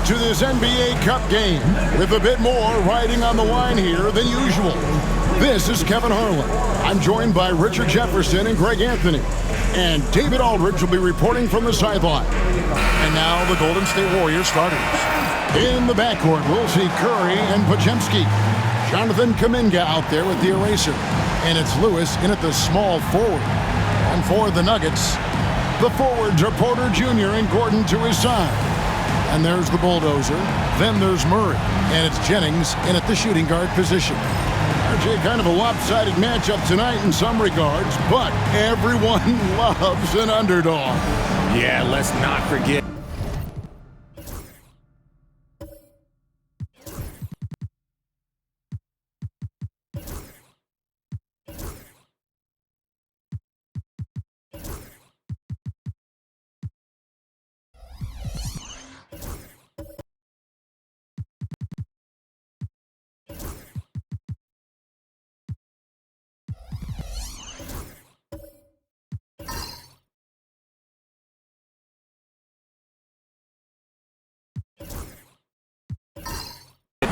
to this NBA Cup game with a bit more riding on the line here than usual. This is Kevin Harlan. I'm joined by Richard Jefferson and Greg Anthony. And David Aldridge will be reporting from the sideline. And now the Golden State Warriors starters. In the backcourt, we'll see Curry and Podziemski. Jonathan Kuminga out there with the eraser. And it's Lewis in at the small forward. And for the Nuggets, the forwards are Porter Jr. and Gordon to his side. And there's the bulldozer. Then there's Murray. And it's Jennings in at the shooting guard position. RJ, kind of a lopsided matchup tonight in some regards, but everyone loves an underdog. Yeah, let's not forget.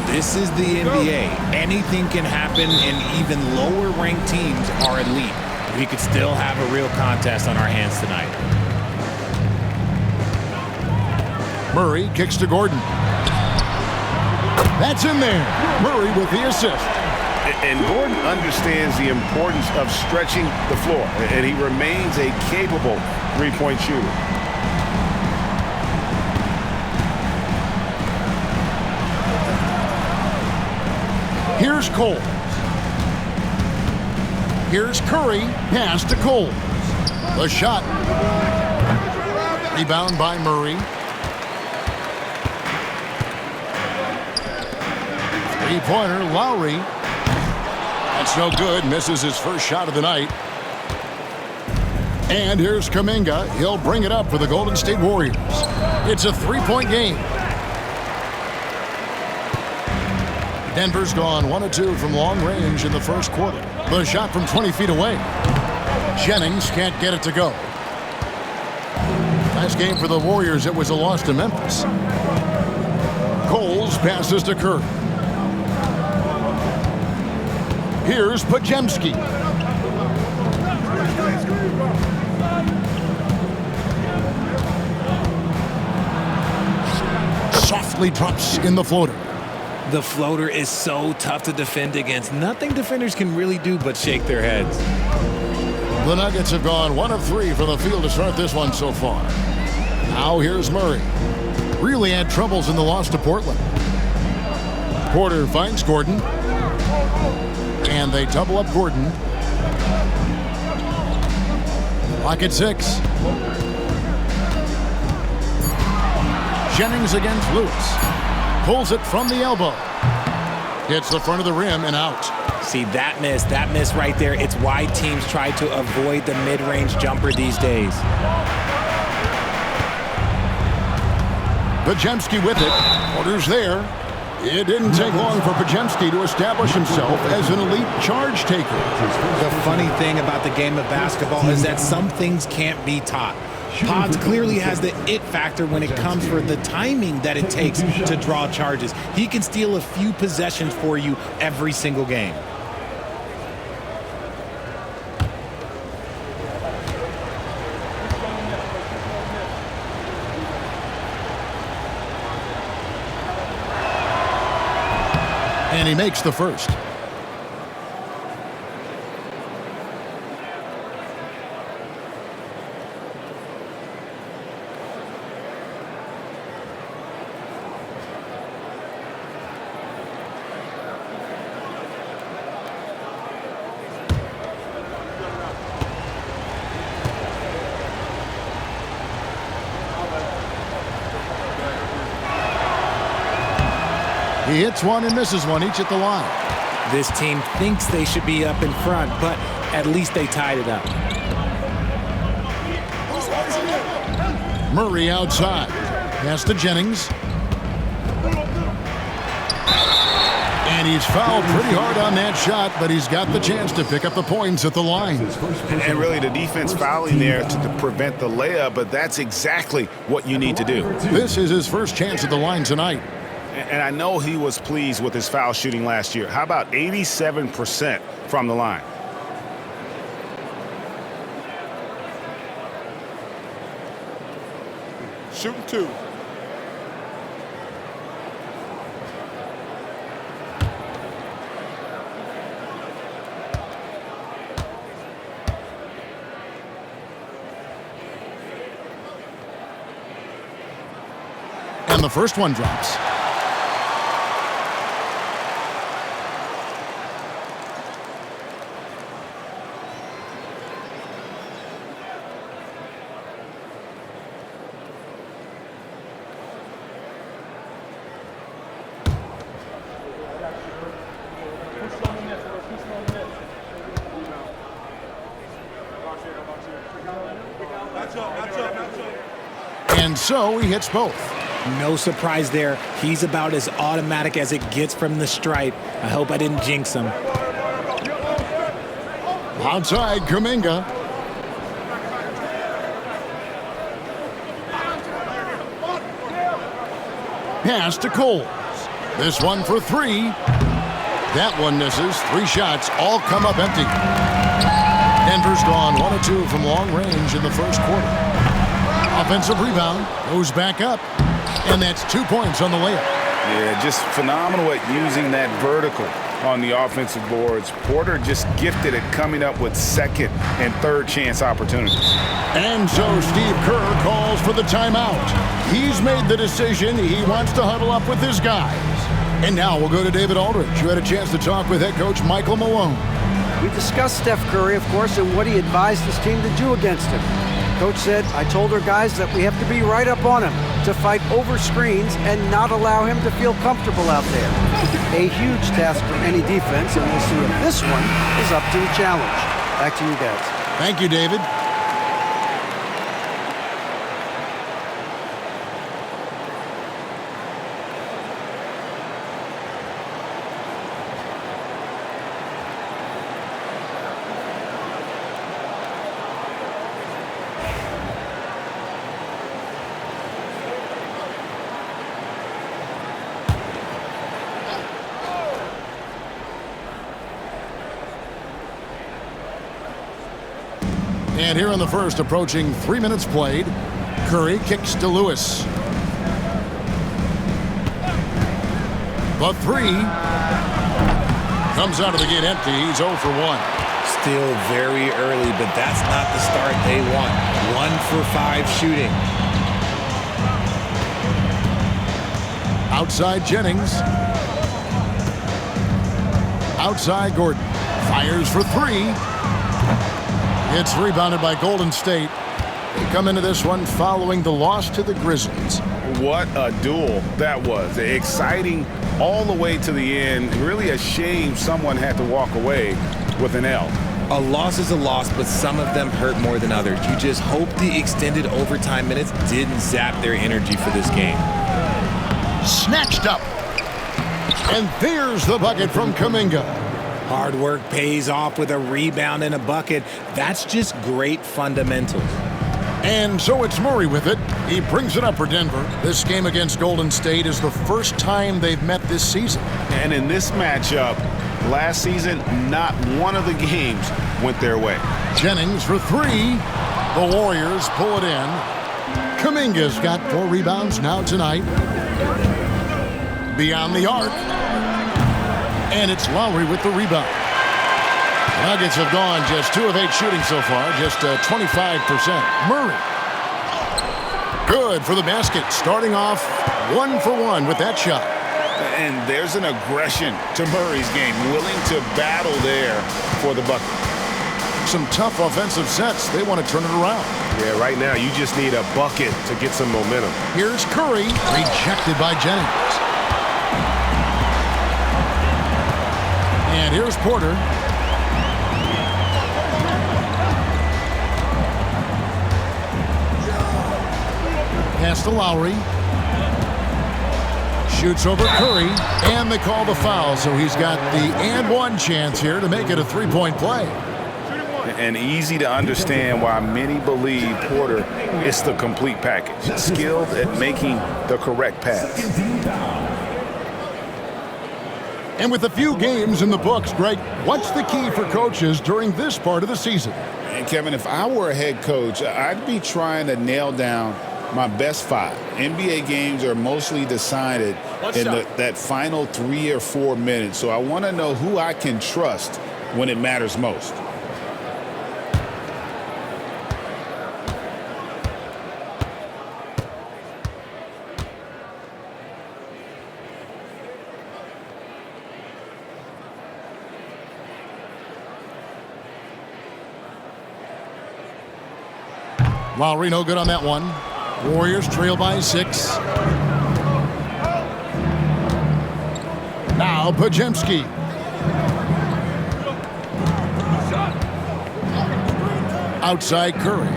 This is the NBA. Anything can happen, and even lower-ranked teams are elite. We could still have a real contest on our hands tonight. Murray kicks to Gordon. That's in there. Murray with the assist. And Gordon understands the importance of stretching the floor, and he remains a capable three-point shooter. Here's Cole. Here's Curry. Pass to Cole. The shot. Rebound by Murray. Three-pointer, Lowry. That's no good. Misses his first shot of the night. And here's Kuminga. He'll bring it up for the Golden State Warriors. It's a three-point game. Denver's gone 1 of 2 from long range in the first quarter. The shot from 20 feet away. Jennings can't get it to go. Last game for the Warriors, it was a loss to Memphis. Coles passes to Curry. Here's Podziemski. Softly drops in the floater. The floater is so tough to defend against. Nothing defenders can really do but shake their heads. The Nuggets have gone 1 of 3 from the field to start this one so far. Now here's Murray. Really had troubles in the loss to Portland. Porter finds Gordon. And they double up Gordon. Lock at 6. Jennings against Lewis. Pulls it from the elbow. Hits the front of the rim and out. See, that miss right there. It's why teams try to avoid the mid-range jumper these days. Podziemski with it. Porter's there. It didn't take long for Podziemski to establish himself as an elite charge taker. The funny thing about the game of basketball is that some things can't be taught. Pods clearly has the it factor when it comes for the timing that it takes to draw charges. He can steal a few possessions for you every single game. And he makes the first. He hits one and misses one, each at the line. This team thinks they should be up in front, but at least they tied it up. Murray outside. Pass to Jennings. And he's fouled pretty hard on that shot, but he's got the chance to pick up the points at the line. And really the defense fouling there to prevent the layup, but that's exactly what you need to do. This is his first chance at the line tonight. And I know he was pleased with his foul shooting last year. How about 87% from the line? Shooting 2. And the first one drops. And so he hits both. No surprise there. He's about as automatic as it gets from the stripe. I hope I didn't jinx him. Outside, Kuminga. Pass to Cole. This one for 3. That one misses. 3 shots all come up empty. Denver's gone 1 of 2 from long range in the first quarter. Offensive rebound, goes back up, and that's 2 points on the layup. Yeah, just phenomenal at using that vertical on the offensive boards. Porter just gifted at coming up with second and third chance opportunities. And so Steve Kerr calls for the timeout. He's made the decision. He wants to huddle up with his guys. And now we'll go to David Aldridge, who had a chance to talk with head coach Michael Malone. We discussed Steph Curry, of course, and what he advised his team to do against him. Coach said, I told our guys that we have to be right up on him, to fight over screens and not allow him to feel comfortable out there. A huge task for any defense, and we'll see if this one is up to the challenge. Back to you guys. Thank you, David. And here in the first, approaching 3 minutes played, Curry kicks to Lewis. The 3 comes out of the gate empty. He's 0 for 1. Still very early, but that's not the start they want. 1 for 5 shooting. Outside Jennings. Outside Gordon. Fires for 3. It's rebounded by Golden State. They come into this one following the loss to the Grizzlies. What a duel that was. Exciting all the way to the end. Really a shame someone had to walk away with an L. A loss is a loss, but some of them hurt more than others. You just hope the extended overtime minutes didn't zap their energy for this game. Snatched up. And there's the bucket from Kuminga. Hard work pays off with a rebound and a bucket. That's just great fundamentals. And so it's Murray with it. He brings it up for Denver. This game against Golden State is the first time they've met this season. And in this matchup, last season, not one of the games went their way. Jennings for 3. The Warriors pull it in. Kuminga's got 4 rebounds now tonight. Beyond the arc. And it's Lowry with the rebound. Nuggets have gone just 2 of 8 shooting so far, just 25%. Murray. Good for the basket, starting off 1 for 1 with that shot. And there's an aggression to Murray's game, willing to battle there for the bucket. Some tough offensive sets. They want to turn it around. Yeah, right now you just need a bucket to get some momentum. Here's Curry, rejected by Jennings. And here's Porter. Pass to Lowry. shoots over Curry, and they call the foul, so he's got the and one chance here to make it a three-point play. And easy to understand why many believe Porter is the complete package, skilled at making the correct pass. And with a few games in the books, Greg, what's the key for coaches during this part of the season? And Kevin, if I were a head coach, I'd be trying to nail down my best 5. NBA games are mostly decided in that final 3 or 4 minutes, so I want to know who I can trust when it matters most. Lowry no good on that one. Warriors trail by 6. Now Podziemski. Outside Curry.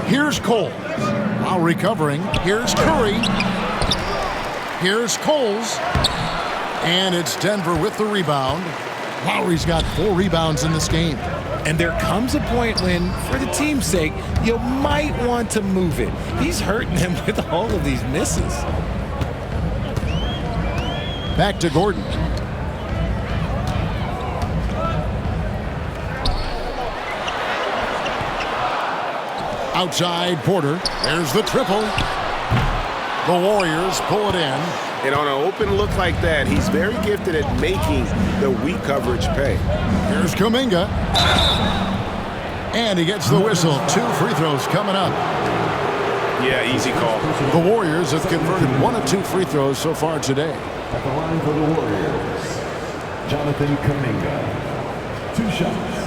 Here's Cole. Lowry covering. Here's Curry. Here's Coles. And it's Denver with the rebound. Lowry's got 4 rebounds in this game. And there comes a point when, for the team's sake, you might want to move it. He's hurting them with all of these misses. Back to Gordon. Outside Porter. There's the triple. The Warriors pull it in. And on an open look like that, he's very gifted at making the weak coverage pay. Here's Kuminga. And he gets the whistle. 2 free throws coming up. Yeah, easy call. The Warriors have converted 1 of 2 free throws so far today. At the line for the Warriors, Jonathan Kuminga. 2 shots.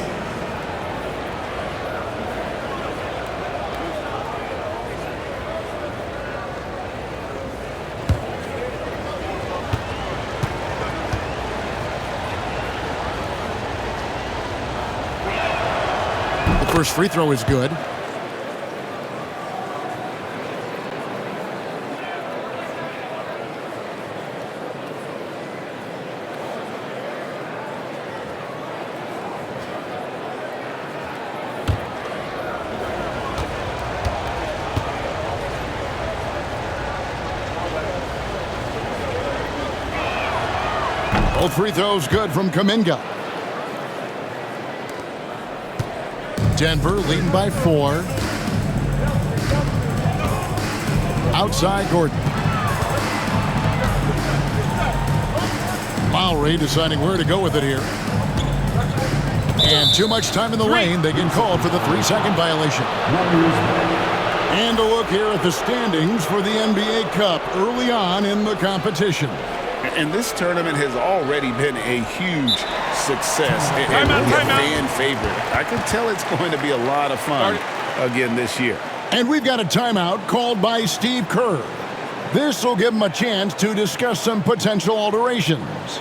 First free throw is good. Both free throws good from Kuminga. Denver leading by 4. Outside Gordon. Lowry deciding where to go with it here. And too much time in the lane. They get called for the 3-second violation. And a look here at the standings for the NBA Cup early on in the competition. And this tournament has already been a huge success and really a fan favorite. I can tell it's going to be a lot of fun again this year. And we've got a timeout called by Steve Kerr. This will give him a chance to discuss some potential alterations.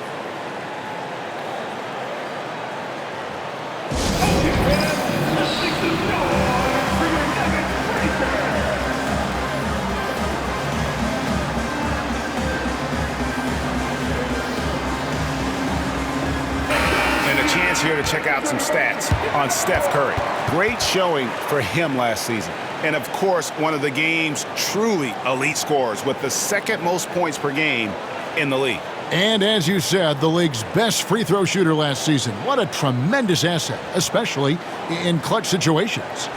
Here to check out some stats on Steph Curry. Great showing for him last season. And of course, one of the game's truly elite scorers with the 2nd most points per game in the league. And as you said, the league's best free throw shooter last season. What a tremendous asset, especially in clutch situations.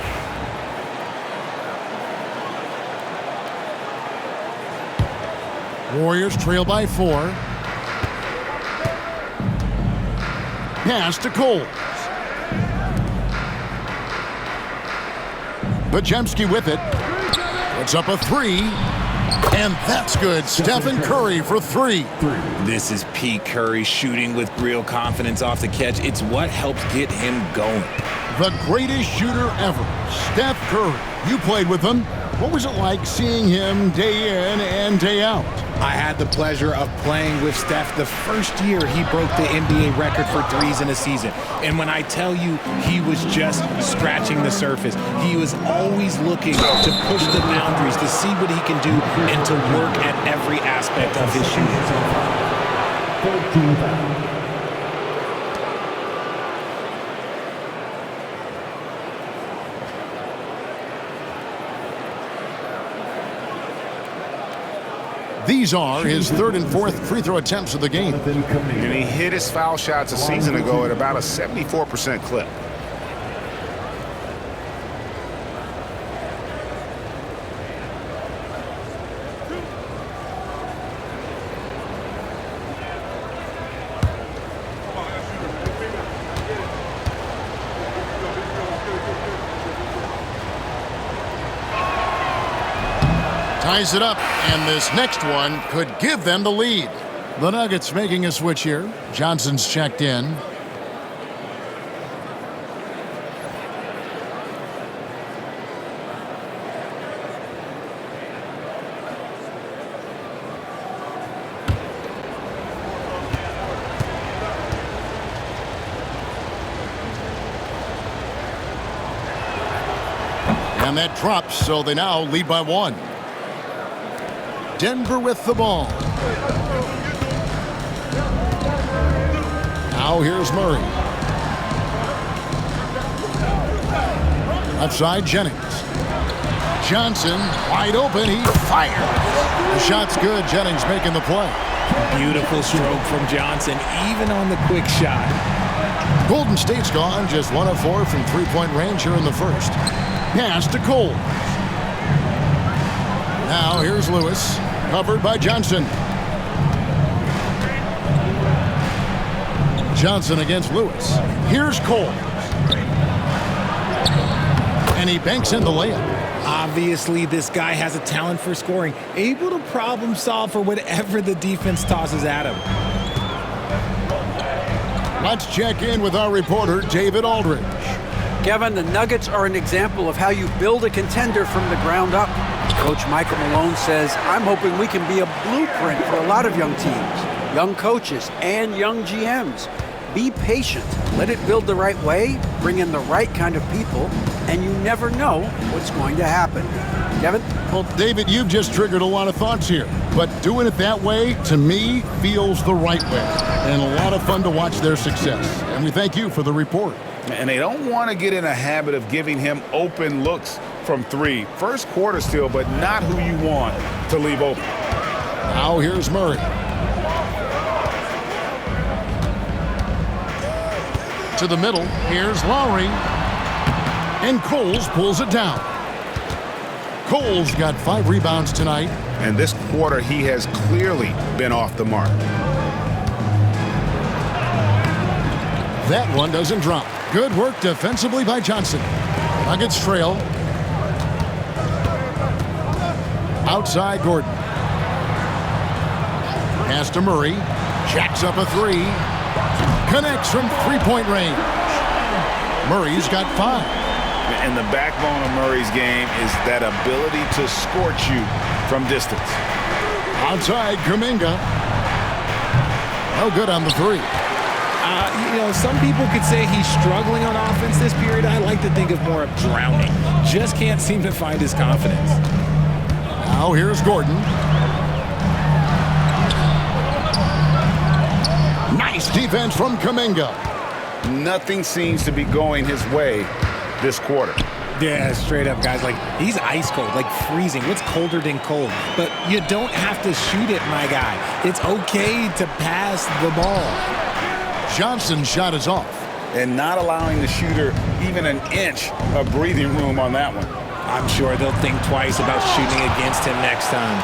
Warriors trail by 4. Pass to Coles. Podziemski with it. Puts up a 3. And that's good. Stephen Curry for 3. This is Pete Curry shooting with real confidence off the catch. It's what helps get him going. The greatest shooter ever, Steph Curry. You played with him. What was it like seeing him day in and day out? I had the pleasure of playing with Steph the first year he broke the NBA record for threes in a season. And when I tell you he was just scratching the surface, he was always looking to push the boundaries, to see what he can do, and to work at every aspect of his shooting. 13 foul. These are his third and fourth free throw attempts of the game. And he hit his foul shots a season ago at about a 74% clip. Ties it up, and this next one could give them the lead. The Nuggets making a switch here. Johnson's checked in. And that drops, so they now lead by one. Denver with the ball. Now here's Murray. Outside Jennings. Johnson wide open. He fired. The shot's good. Jennings making the play. Beautiful stroke from Johnson, even on the quick shot. Golden State's gone just 1 of 4 from three-point range here in the first. Pass to Cole. Now here's Lewis. Covered by Johnson. Johnson against Lewis. Here's Cole. And he banks in the layup. Obviously, this guy has a talent for scoring, able to problem solve for whatever the defense tosses at him. Let's check in with our reporter, David Aldridge. Kevin, the Nuggets are an example of how you build a contender from the ground up. Coach Michael Malone says, I'm hoping we can be a blueprint for a lot of young teams, young coaches, and young GMs. Be patient. Let it build the right way, bring in the right kind of people, and you never know what's going to happen. Kevin? Well, David, you've just triggered a lot of thoughts here. But doing it that way, to me, feels the right way. And a lot of fun to watch their success. And we thank you for the report. And they don't want to get in a habit of giving him open looks from three. First quarter still, but not who you want to leave open. Now here's Murray. To the middle, here's Lowry. And Coles pulls it down. Coles got 5 rebounds tonight. And this quarter, he has clearly been off the mark. That one doesn't drop. Good work defensively by Johnson. Nuggets trail. Outside Gordon. Pass to Murray. Jacks up a 3. Connects from three-point range. Murray's got 5. And the backbone of Murray's game is that ability to scorch you from distance. Outside Kuminga. No good on the 3. Some people could say he's struggling on offense this period. I like to think of more of drowning. Just can't seem to find his confidence. Now here's Gordon. Nice defense from Kuminga. Nothing seems to be going his way this quarter. Yeah, straight up, guys. Like, he's ice cold, like freezing. What's colder than cold? But you don't have to shoot it, my guy. It's okay to pass the ball. Johnson's shot is off. And not allowing the shooter even an inch of breathing room on that one. I'm sure they'll think twice about shooting against him next time.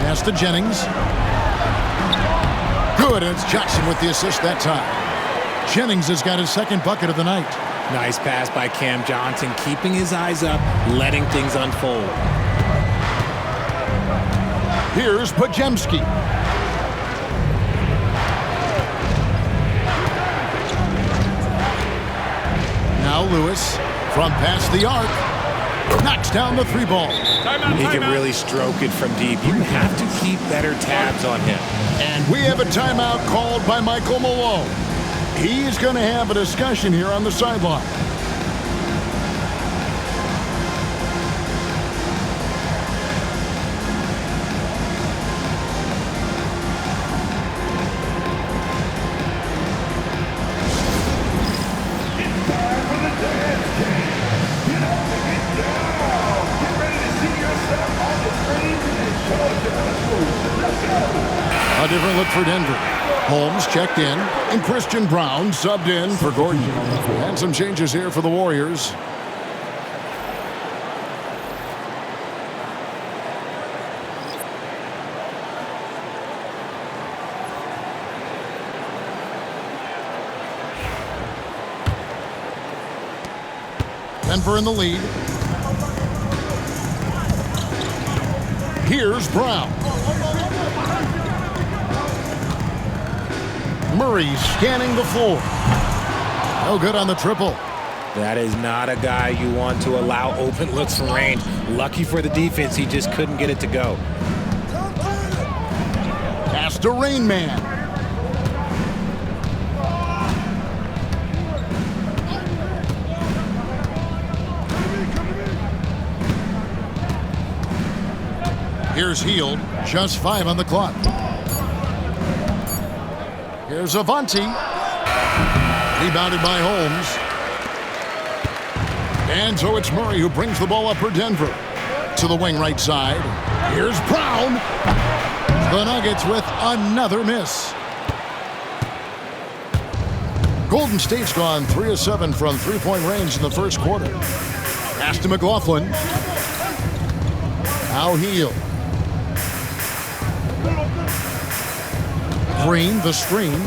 Pass to Jennings. Good, and it's Jackson with the assist that time. Jennings has got his second bucket of the night. Nice pass by Cam Johnson, keeping his eyes up, letting things unfold. Here's Podziemski. Now Lewis From past the arc, knocks down the 3-ball. He can really stroke it from deep. You have to keep better tabs on him. And we have a timeout called by Michael Malone. He's going to have a discussion here on the sideline. A different look for Denver. Holmes checked in, and Christian Brown subbed in for Gordon. And some changes here for the Warriors. Denver in the lead. Here's Brown. Murray scanning the floor. No good on the triple. That is not a guy you want to allow open looks from range. Lucky for the defense, he just couldn't get it to go. Pass to Rain Man. Here's Hield, just 5 on the clock. Here's Avanti. Rebounded by Holmes. And so it's Murray who brings the ball up for Denver. To the wing right side. Here's Brown. The Nuggets with another miss. Golden State's gone 3 of 7 from three-point range in the first quarter. Pass to McLaughlin. Now Hield. Green, the screen.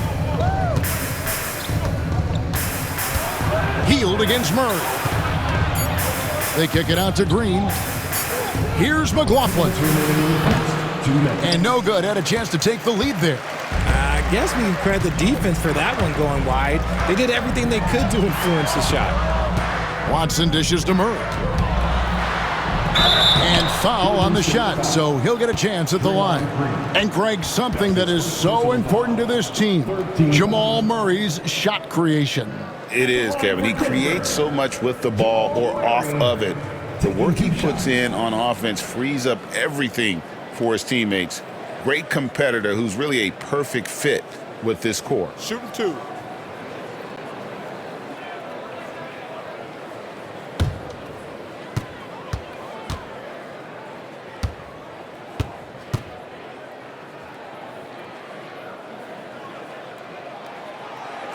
Hield against Murray. They kick it out to Green. Here's McLaughlin. And no good. Had a chance to take the lead there. I guess we can credit the defense for that one going wide. They did everything they could to influence the shot. Watson dishes to Murray. And foul on the shot, so he'll get a chance at the line. And Greg, something that is so important to this team, Jamal Murray's shot creation. It is, Kevin. He creates so much with the ball or off of it. The work he puts in on offense frees up everything for his teammates. Great competitor who's really a perfect fit with this core. Shooting 2.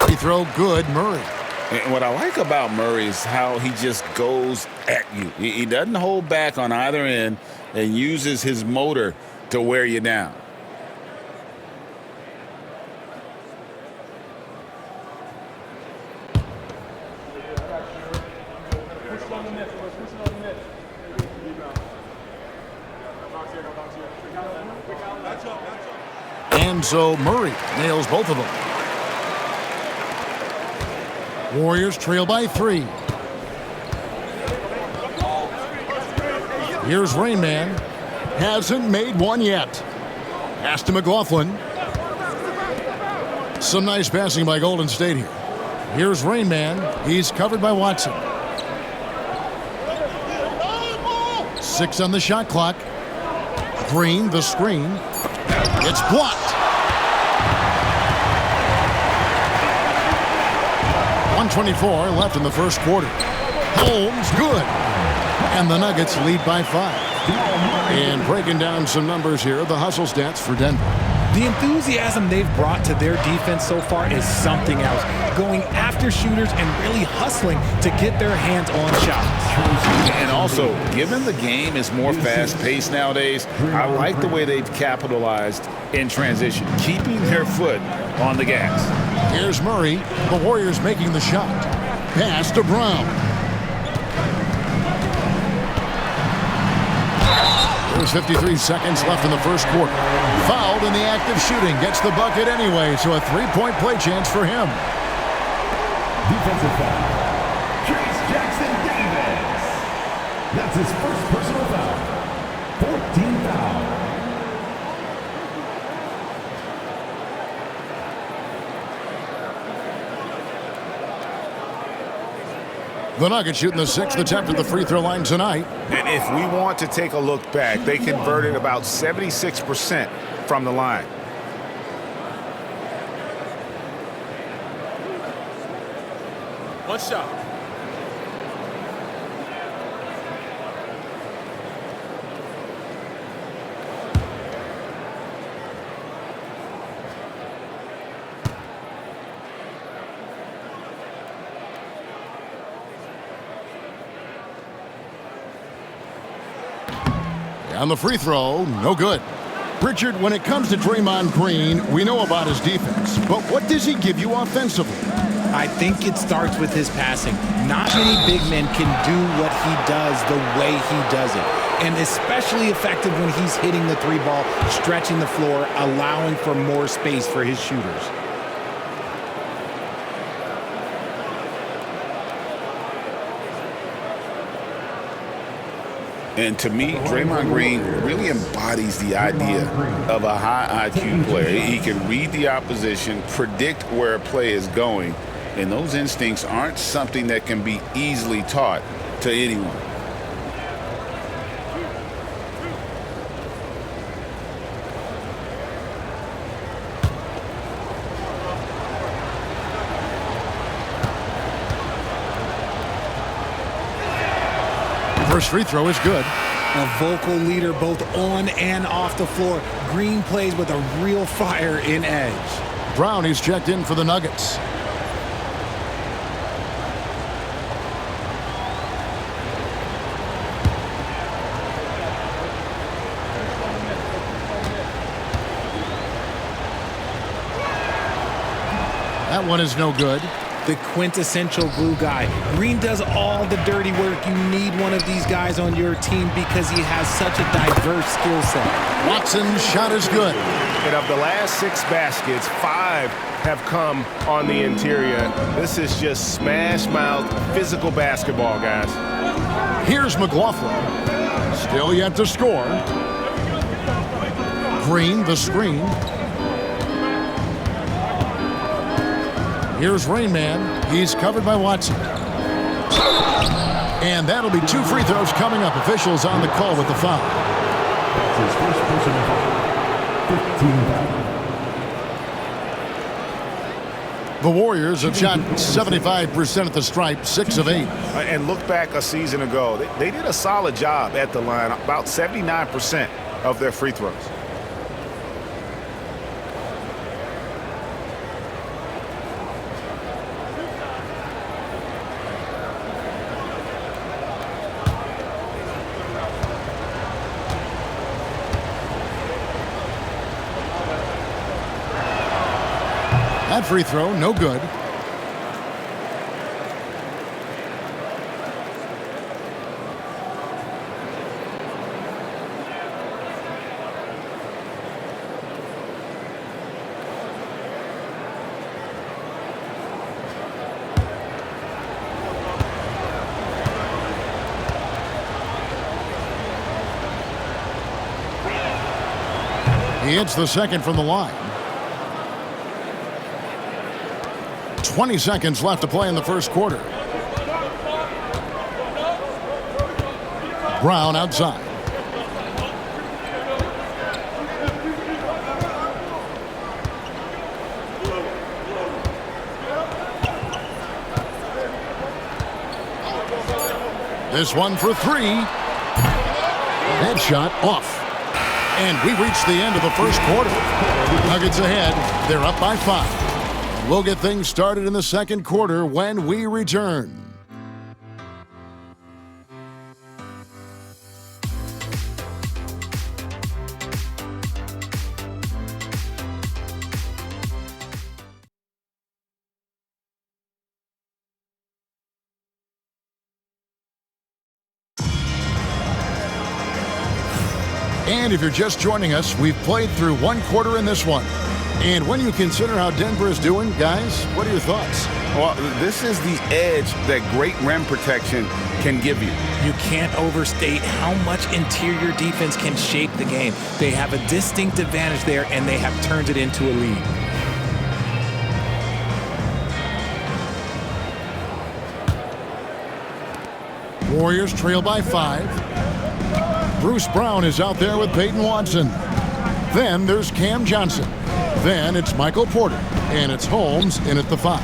Free throw good, Murray. And what I like about Murray is how he just goes at you. He doesn't hold back on either end and uses his motor to wear you down. And so Murray nails both of them. Warriors trail by 3. Here's Rain Man. Hasn't made one yet. Pass to McLaughlin. Some nice passing by Golden State here. Here's Rain Man. He's covered by Watson. 6 on the shot clock. Green, the screen. It's blocked. 1:24 left in the first quarter. Holmes, good. And the Nuggets lead by 5. And breaking down some numbers here, the hustle stats for Denver. The enthusiasm they've brought to their defense so far is something else. Going after shooters and really hustling to get their hands on shots. And also, given the game is more fast-paced nowadays, I like the way they've capitalized in transition, keeping their foot on the gas. Here's Murray. The Warriors making the shot. Pass to Brown. There's 53 seconds left in the first quarter. Fouled in the act of shooting. Gets the bucket anyway, so a 3-point play chance for him. Defensive foul. Trace Jackson Davis. That's his first personal foul. 14th foul. The Nuggets shooting the sixth attempt at the free throw line tonight. And if we want to take a look back, they converted about 76% from the line. One shot. On the free throw, no good. Richard, when it comes to Draymond Green, we know about his defense, but what does he give you offensively? I think it starts with his passing. Not many big men can do what he does the way he does it. And especially effective when he's hitting the three ball, stretching the floor, allowing for more space for his shooters. And to me, Draymond Green really embodies the idea of a high IQ player. He can read the opposition, predict where a play is going, and those instincts aren't something that can be easily taught to anyone. First free throw is good. A vocal leader both on and off the floor. Green plays with a real fire in edge. Brown is checked in for the Nuggets. That one is no good. The quintessential glue guy. Green does all the dirty work. You need one of these guys on your team because he has such a diverse skill set. Watson's shot is good. And of the last 6 baskets, 5 have come on the interior. This is just smash-mouth physical basketball, guys. Here's McLaughlin. Still yet to score. Green, the screen. Here's Rain Man. He's covered by Watson. And that'll be 2 free throws coming up. Officials on the call with the foul. That's his first personal foul. 15 foul. The Warriors have shot 75% at the stripe, 6 of 8. And look back a season ago. They did a solid job at the line, about 79% of their free throws. That free throw, no good. He hits the second from the line. 20 seconds left to play in the first quarter. Brown outside. This one for 3. That shot off. And we reach the end of the first quarter. Nuggets ahead. They're up by 5. We'll get things started in the second quarter when we return. And if you're just joining us, we've played through 1 quarter in this one. And when you consider how Denver is doing, guys, what are your thoughts? Well, this is the edge that great rim protection can give you. You can't overstate how much interior defense can shape the game. They have a distinct advantage there, and they have turned it into a lead. Warriors trail by 5. Bruce Brown is out there with Peyton Watson. Then there's Cam Johnson. Then it's Michael Porter. And it's Holmes in at the 5.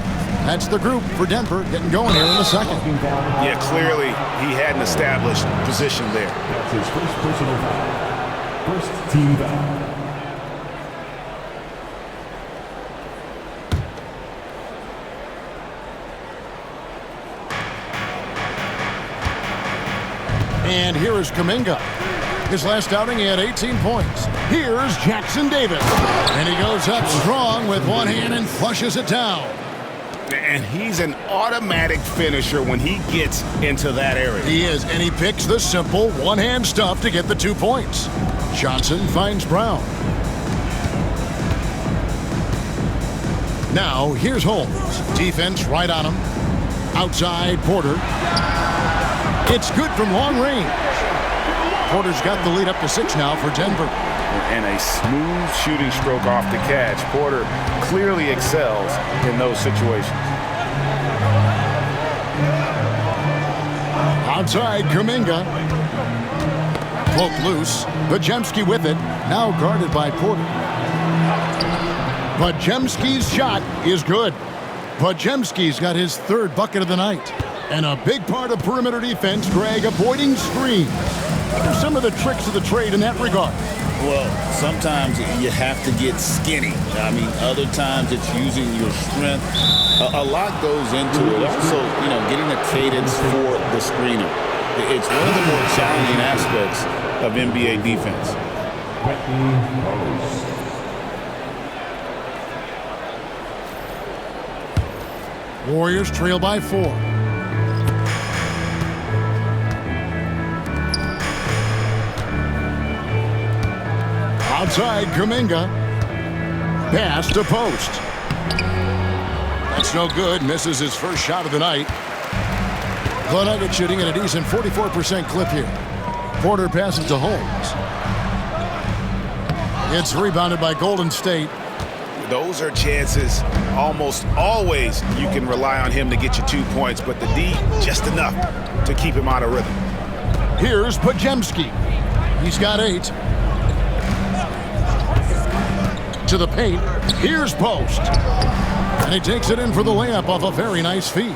That's the group for Denver getting going here in the second. Yeah, clearly he had an established position there. That's his first personal foul. First team foul. And here is Kuminga. His last outing, he had 18 points. Here's Jackson Davis. And he goes up strong with one hand and flushes it down. And he's an automatic finisher when he gets into that area. He is, and he picks the simple one-hand stuff to get the 2 points. Johnson finds Brown. Now, here's Holmes. Defense right on him. Outside, Porter. It's good from long range. Porter's got the lead up to 6 now for Denver. And a smooth shooting stroke off the catch. Porter clearly excels in those situations. Outside, Kuminga. Poke loose. Podziemski with it. Now guarded by Porter. Podziemski's shot is good. Podziemski's got his 3rd bucket of the night. And a big part of perimeter defense, Greg, avoiding screens. What are some of the tricks of the trade in that regard? Well, sometimes you have to get skinny. I mean, other times it's using your strength. A lot goes into it. Also, getting a cadence for the screener. It's one of the more challenging aspects of NBA defense. Warriors trail by 4. Outside, Kuminga. Pass to post. That's no good. Misses his first shot of the night. The Nuggets shooting at a decent 44% clip here. Porter passes to Holmes. It's rebounded by Golden State. Those are chances almost always you can rely on him to get you 2 points, but the D just enough to keep him out of rhythm. Here's Podziemski. He's got 8. To the paint. Here's Post. And he takes it in for the layup off a very nice feed.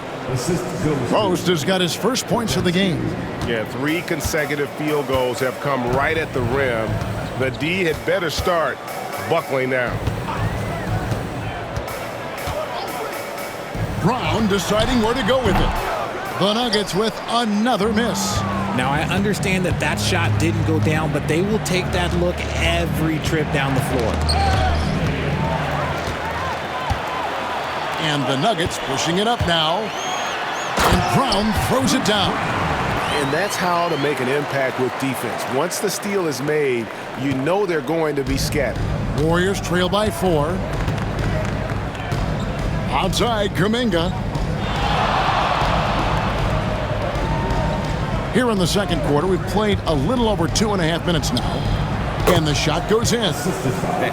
Post has got his first points of the game. Yeah, 3 consecutive field goals have come right at the rim. The D had better start buckling down. Brown deciding where to go with it. The Nuggets with another miss. Now, I understand that shot didn't go down, but they will take that look every trip down the floor. And the Nuggets pushing it up now. And Brown throws it down. And that's how to make an impact with defense. Once the steal is made, you know they're going to be scattered. Warriors trail by 4. Outside, Kuminga. Here in the second quarter, we've played a little over 2.5 minutes now. And the shot goes in.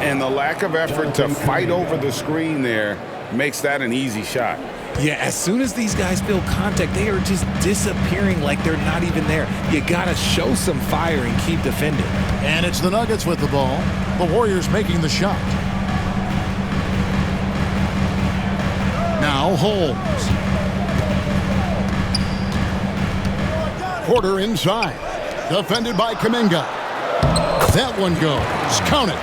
And the lack of effort to fight over the screen there makes that an easy shot. Yeah, as soon as these guys feel contact, they are just disappearing like they're not even there. You got to show some fire and keep defending. And it's the Nuggets with the ball. The Warriors making the shot. Now Holmes. Porter inside. Defended by Kuminga. That one goes. Count it.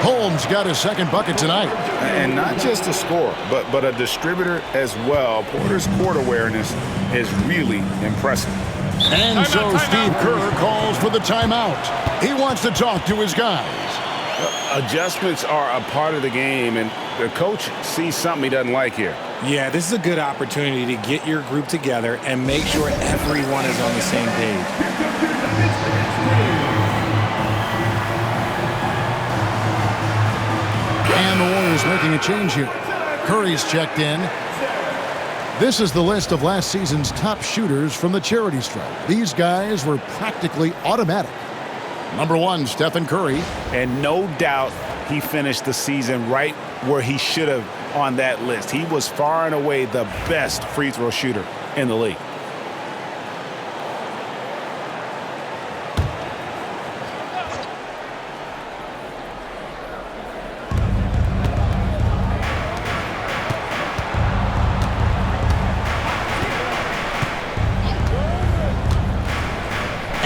Holmes got his second bucket tonight. And not just a scorer, but a distributor as well. Porter's court awareness is really impressive. And so Steve Kerr calls for the timeout. He wants to talk to his guys. Adjustments are a part of the game, and the coach sees something he doesn't like here. Yeah, this is a good opportunity to get your group together and make sure everyone is on the same page. And the Warriors making a change here. Curry's checked in. This is the list of last season's top shooters from the charity stripe. These guys were practically automatic. Number 1, Stephen Curry. And no doubt he finished the season right where he should have on that list. He was far and away the best free throw shooter in the league.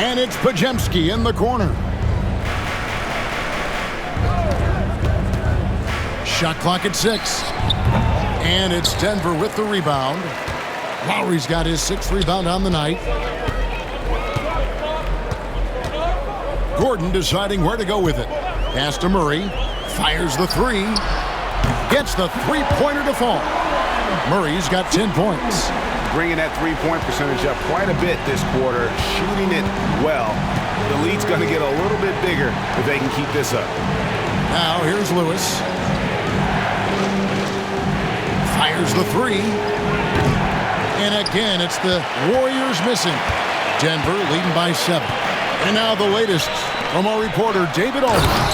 And it's Podziemski in the corner. Shot clock at 6. And it's Denver with the rebound. Lowry's got his 6th rebound on the night. Gordon deciding where to go with it. Pass to Murray. Fires the 3. Gets the three-pointer to fall. Murray's got 10 points. Bringing that three-point percentage up quite a bit this quarter, shooting it well. The lead's going to get a little bit bigger if they can keep this up. Now here's Lewis. Fires the 3. And again, it's the Warriors missing. Denver leading by 7. And now the latest from our reporter, David Aldridge.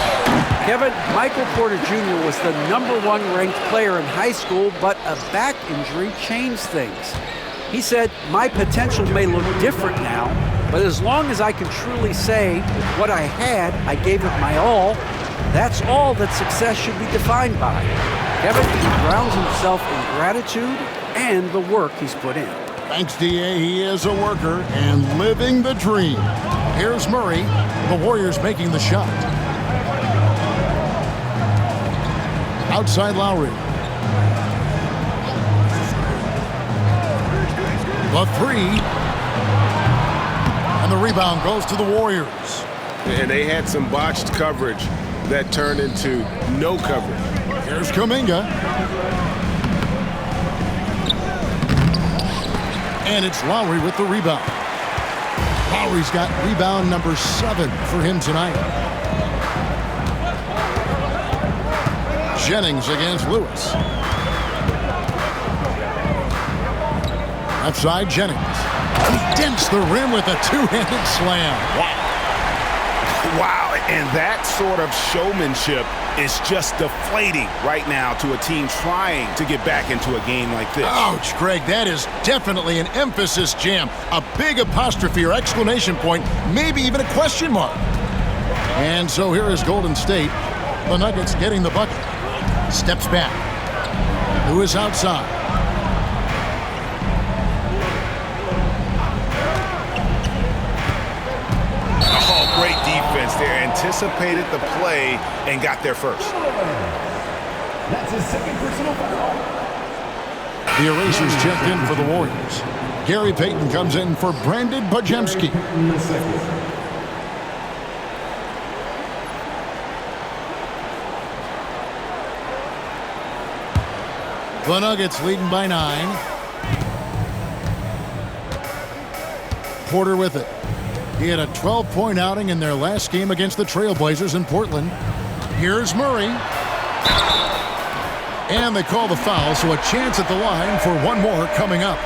Kevin, Michael Porter Jr. was the #1 ranked player in high school, but a back injury changed things. He said, "My potential may look different now, but as long as I can truly say what I had, I gave it my all, that's all that success should be defined by." Kevin, he grounds himself in gratitude and the work he's put in. Thanks, D.A. He is a worker and living the dream. Here's Murray. The Warriors making the shot. Outside Lowry. The 3. And the rebound goes to the Warriors. And they had some botched coverage that turned into no coverage. Here's Kuminga. And it's Lowry with the rebound. Lowry's got rebound number 7 for him tonight. Jennings against Lewis. Left side, Jennings. He dents the rim with a two-handed slam. Wow, and that sort of showmanship is just deflating right now to a team trying to get back into a game like this. Ouch, Greg, that is definitely an emphasis jam. A big apostrophe or exclamation point, maybe even a question mark. And so here is Golden State. The Nuggets getting the bucket. Steps back. Lewis outside. Oh, great defense there. Anticipated the play and got there first. That's his second personal foul. The erasers checked in for the Warriors. Gary Payton comes in for Brandon Podziemski. The Nuggets leading by 9. Porter with it. He had a 12-point outing in their last game against the Trailblazers in Portland. Here's Murray. And they call the foul, so a chance at the line for one more coming up.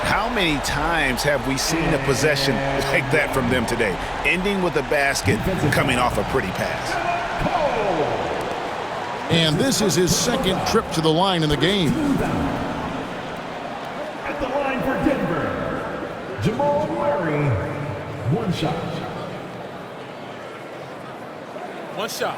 How many times have we seen a possession like that from them today? Ending with a basket, coming off a pretty pass. And this is his second trip to the line in the game. At the line for Denver, Jamal Murray. One shot. One shot.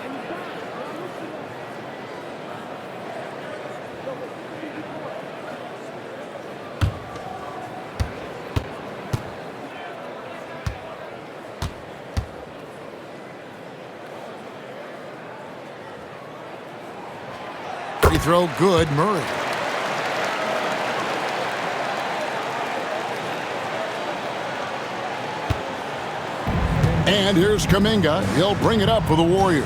Free throw good, Murray. And here's Kuminga. He'll bring it up for the Warriors.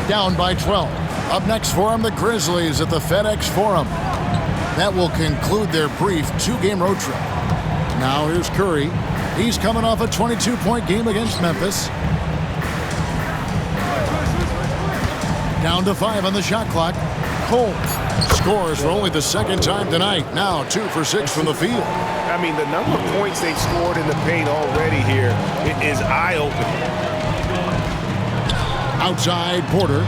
Down by 12. Up next for him, the Grizzlies at the FedEx Forum. That will conclude their brief 2-game road trip. Now here's Curry. He's coming off a 22-point game against Memphis. Down to 5 on the shot clock. Cole scores for only the second time tonight. Now 2 for 6 from the field. I mean, the number of points they've scored in the paint already here is eye-opening. Outside, Porter.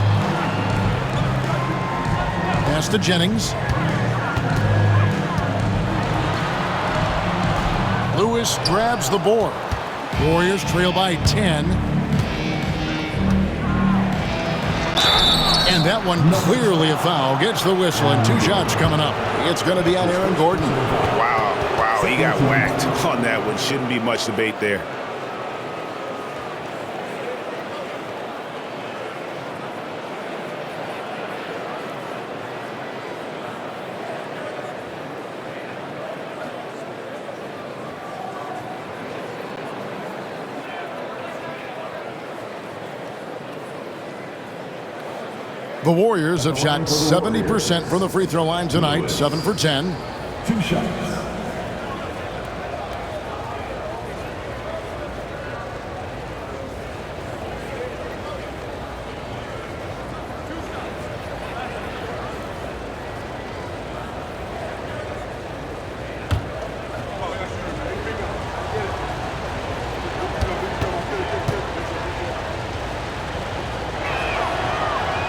Pass to Jennings. Lewis grabs the board. Warriors trail by 10. And that one clearly a foul. Gets the whistle and 2 shots coming up. It's going to be on Aaron Gordon. Wow, he got whacked on that one. Shouldn't be much debate there. The Warriors have shot 70% from the free throw line tonight, 7 for 10. 2 shots.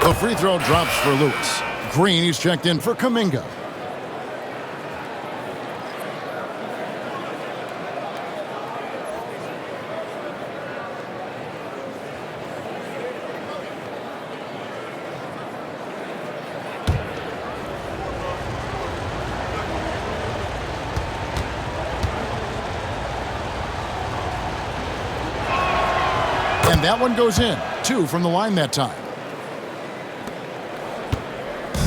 The free throw drops for Lewis. Green, he's checked in for Kuminga. And that one goes in. 2 from the line that time.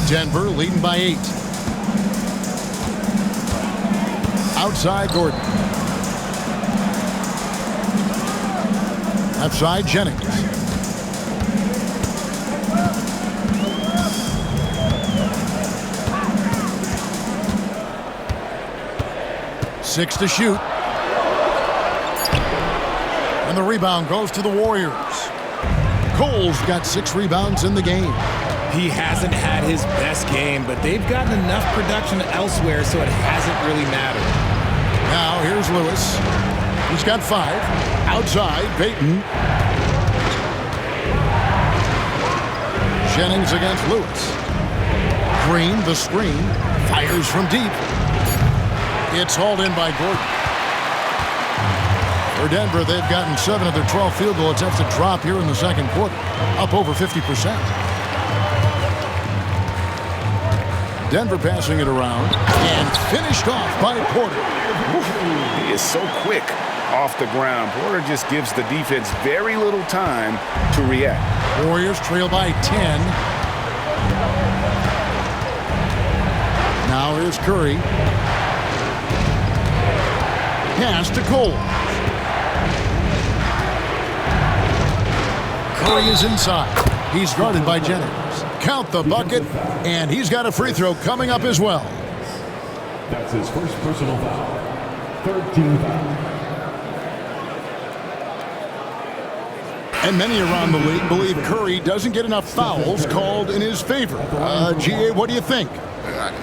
Denver leading by 8. Outside, Gordon. Outside, Jennings. Six to shoot. And the rebound goes to the Warriors. Cole's got 6 rebounds in the game. He hasn't had his best game, but they've gotten enough production elsewhere, so it hasn't really mattered. Now here's Lewis. He's got 5. Outside, Payton. Jennings against Lewis. Green, the screen. Fires from deep. It's hauled in by Gordon. For Denver, they've gotten 7 of their 12 field goal attempts to drop here in the second quarter. Up over 50%. Denver passing it around and finished off by Porter. He is so quick off the ground. Porter just gives the defense very little time to react. Warriors trail by 10. Now here's Curry. Pass to Cole. Curry is inside. He's guarded by Jennings. Count the bucket, and he's got a free throw coming up as well. That's his first personal foul. 3rd team foul. And many around the league believe Curry doesn't get enough fouls called in his favor. GA, what do you think?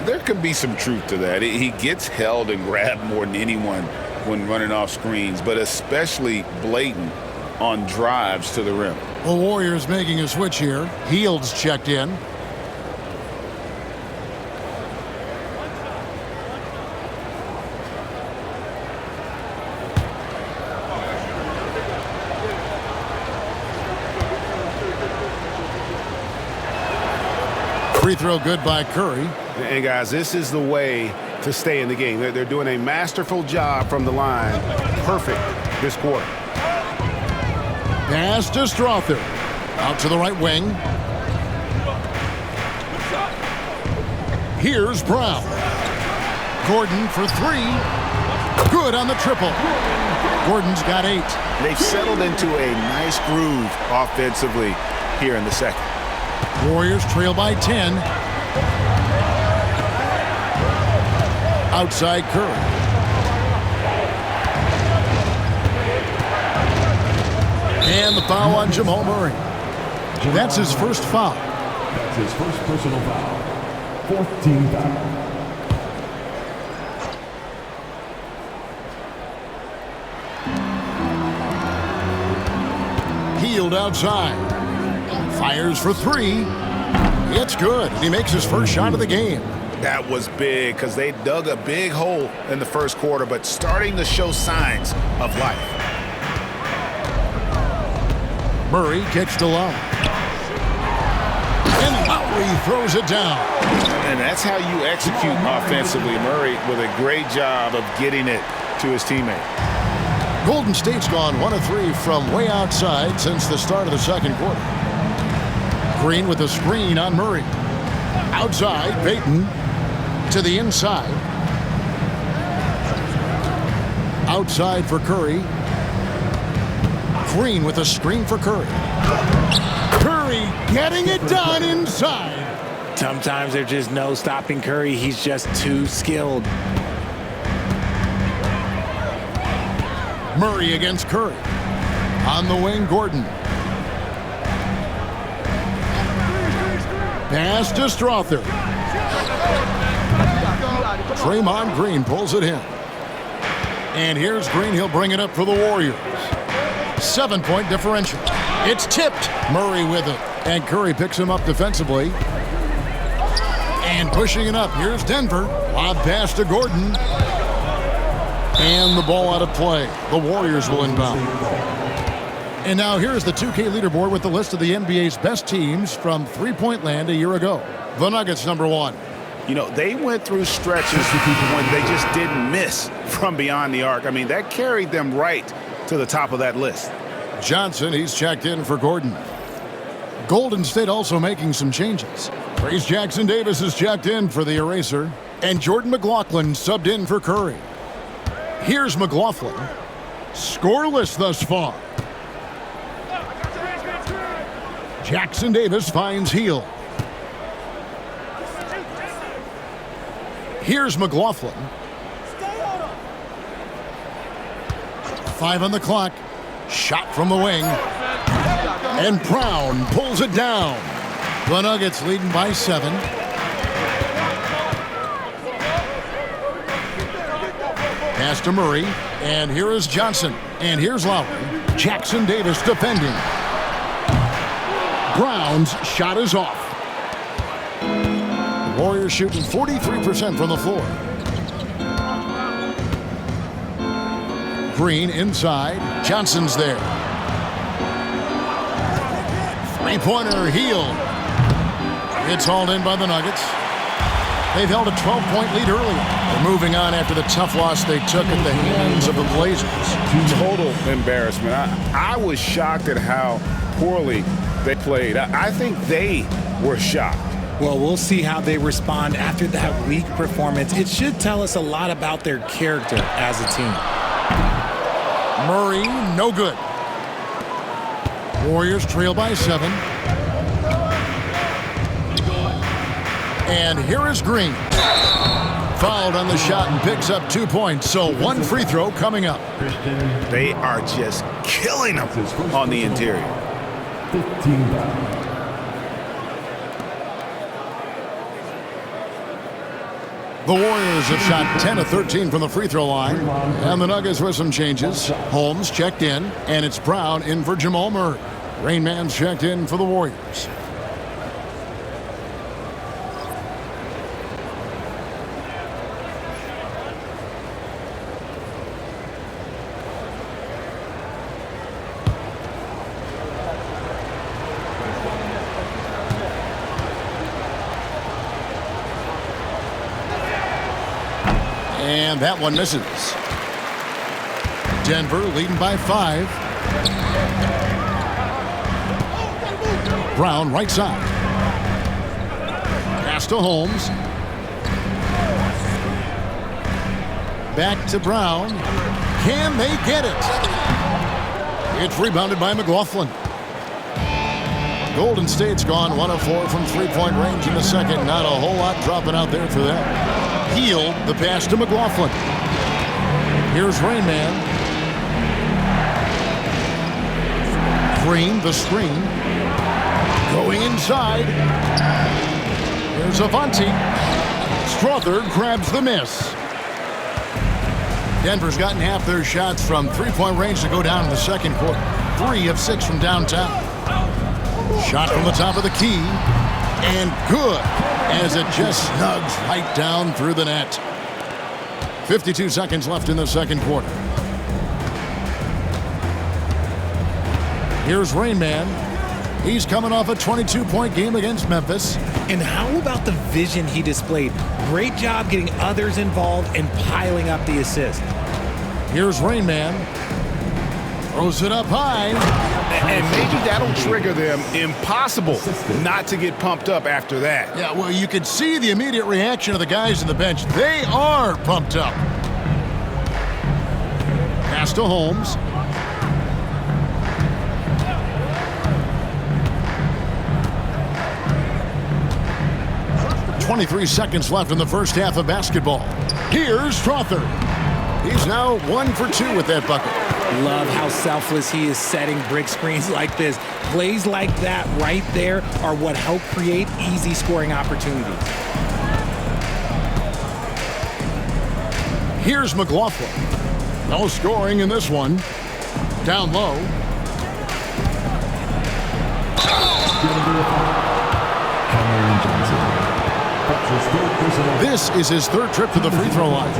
There could be some truth to that. He gets held and grabbed more than anyone when running off screens, but especially blatant on drives to the rim. The Warriors making a switch here. Heald's checked in. Free throw good by Curry. And guys, this is the way to stay in the game. They're doing a masterful job from the line. Perfect this quarter. Pass to Strother. Out to the right wing. Here's Brown. Gordon for 3. Good on the triple. Gordon's got 8. They've settled into a nice groove offensively here in the second. Warriors trail by 10. Outside Curry. And the foul on Jamal Murray. That's his first foul. That's his first personal foul. Fourth team foul. Hield outside. Fires for three. It's good. He makes his first shot of the game. That was big because they dug a big hole in the first quarter, but starting to show signs of life. Murray kicks to Love. And Lowry throws it down. And that's how you execute offensively. Murray with a great job of getting it to his teammate. Golden State's gone 1 of 3 from way outside since the start of the second quarter. Green with a screen on Murray. Outside, Payton to the inside. Outside for Curry. Green with a screen for Curry. Curry getting it done inside. Sometimes there's just no stopping Curry. He's just too skilled. Murray against Curry. On the wing, Gordon. Pass to Strother. Draymond Green pulls it in. And here's Green. He'll bring it up for the Warriors. 7-point differential. It's tipped. Murray with it. And Curry picks him up defensively. And pushing it up. Here's Denver. Lob pass to Gordon. And the ball out of play. The Warriors will inbound. And now here's the 2K leaderboard with the list of the NBA's best teams from three-point land a year ago. The Nuggets, number 1. You know, they went through stretches when they just didn't miss from beyond the arc. I mean, that carried them right to the top of that list. Johnson, he's checked in for Gordon. Golden State also making some changes. Trace Jackson Davis is checked in for the eraser. And Jordan McLaughlin subbed in for Curry. Here's McLaughlin. Scoreless thus far. Jackson Davis finds Hield. Here's McLaughlin. 5 on the clock. Shot from the wing. And Brown pulls it down. The Nuggets leading by 7. Pass to Murray. And here is Johnson. And here's Lowry. Jackson Davis defending. Brown's shot is off. The Warriors shooting 43% from the floor. Green inside. Johnson's there. Three-pointer, Hield. It's hauled in by the Nuggets. They've held a 12-point lead earlier. They're moving on after the tough loss they took at the hands of the Blazers. Total embarrassment. I was shocked at how poorly they played. I think they were shocked. Well, we'll see how they respond after that weak performance. It should tell us a lot about their character as a team. Murray, no good. Warriors trail by 7. And here is Green. Fouled on the shot and picks up 2 points. So 1 free throw coming up. They are just killing them on the interior. 15 foul. The Warriors have shot 10 of 13 from the free throw line. And the Nuggets with some changes. Holmes checked in. And it's Brown in for Jamal Murray. Rain Man's checked in for the Warriors. And that one misses. Denver leading by 5. Brown right side. Pass to Holmes. Back to Brown. Can they get it? It's rebounded by McLaughlin. Golden State's gone 1 of 4 from three-point range in the second. Not a whole lot dropping out there for them. Hield the pass to McLaughlin. Here's Rain Man. Green the screen. Going inside. There's Avanti. Strother grabs the miss. Denver's gotten half their shots from three-point range to go down in the second quarter. 3 of 6 from downtown. Shot from the top of the key. And good, as it just snugs right down through the net. 52 seconds left in the second quarter. Here's Rain Man. He's coming off a 22-point game against Memphis. And how about the vision he displayed? Great job getting others involved and piling up the assist. Here's Rain Man. Throws it up high. And maybe that'll trigger them. Impossible not to get pumped up after that. Yeah, well, you could see the immediate reaction of the guys on the bench. They are pumped up. Pass to Holmes. .23 seconds left in the first half of basketball. Here's Strother. He's now 1 for 2 with that bucket. Love how selfless he is setting brick screens like this. Plays like that right there are what help create easy scoring opportunities. Here's McLaughlin. No scoring in this one. Down low. This is his third trip to the free throw line.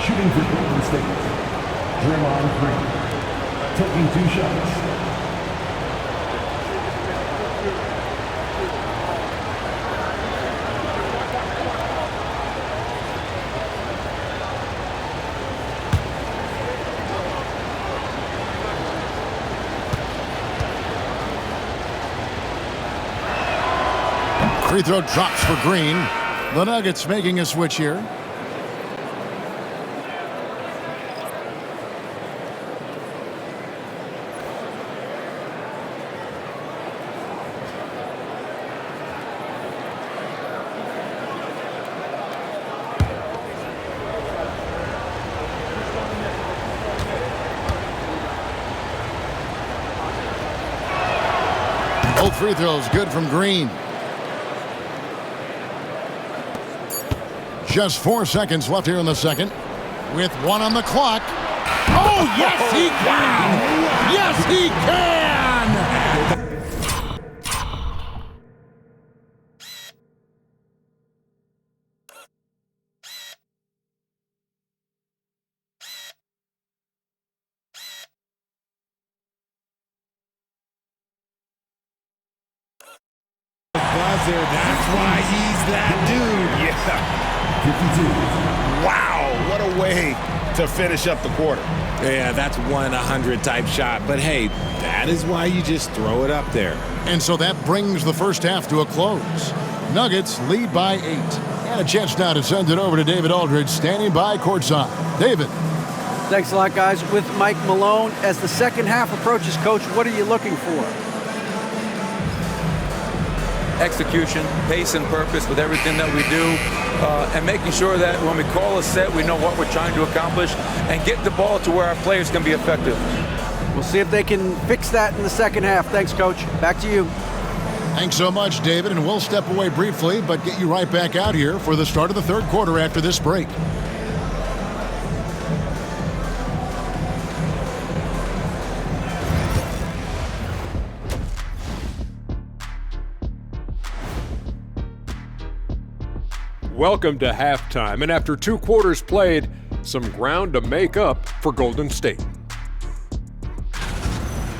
Shooting for Golden State, Draymond Green, taking 2 shots. Free throw drops for Green. The Nuggets making a switch here. Both free throws good from Green. Just 4 seconds left here in the second. With 1 on the clock. Oh, yes, he can! Yes, he can! Buzzer, that's why he's that dude. Yeah. Wow, what a way to finish up the quarter. Yeah, that's 1 in 100 type shot. But hey, that is why you just throw it up there. And so that brings the first half to a close. Nuggets lead by 8. And a chance now to send it over to David Aldridge, standing by courtside. David. Thanks a lot, guys. With Mike Malone, as the second half approaches, Coach, what are you looking for? Execution, pace, and purpose with everything that we do, and making sure that when we call a set, we know what we're trying to accomplish and get the ball to where our players can be effective. We'll see if they can fix that in the second half. Thanks, Coach. Back to you. Thanks so much, David, and we'll step away briefly, but get you right back out here for the start of the third quarter after this break. Welcome to halftime, and after 2 quarters played, some ground to make up for Golden State.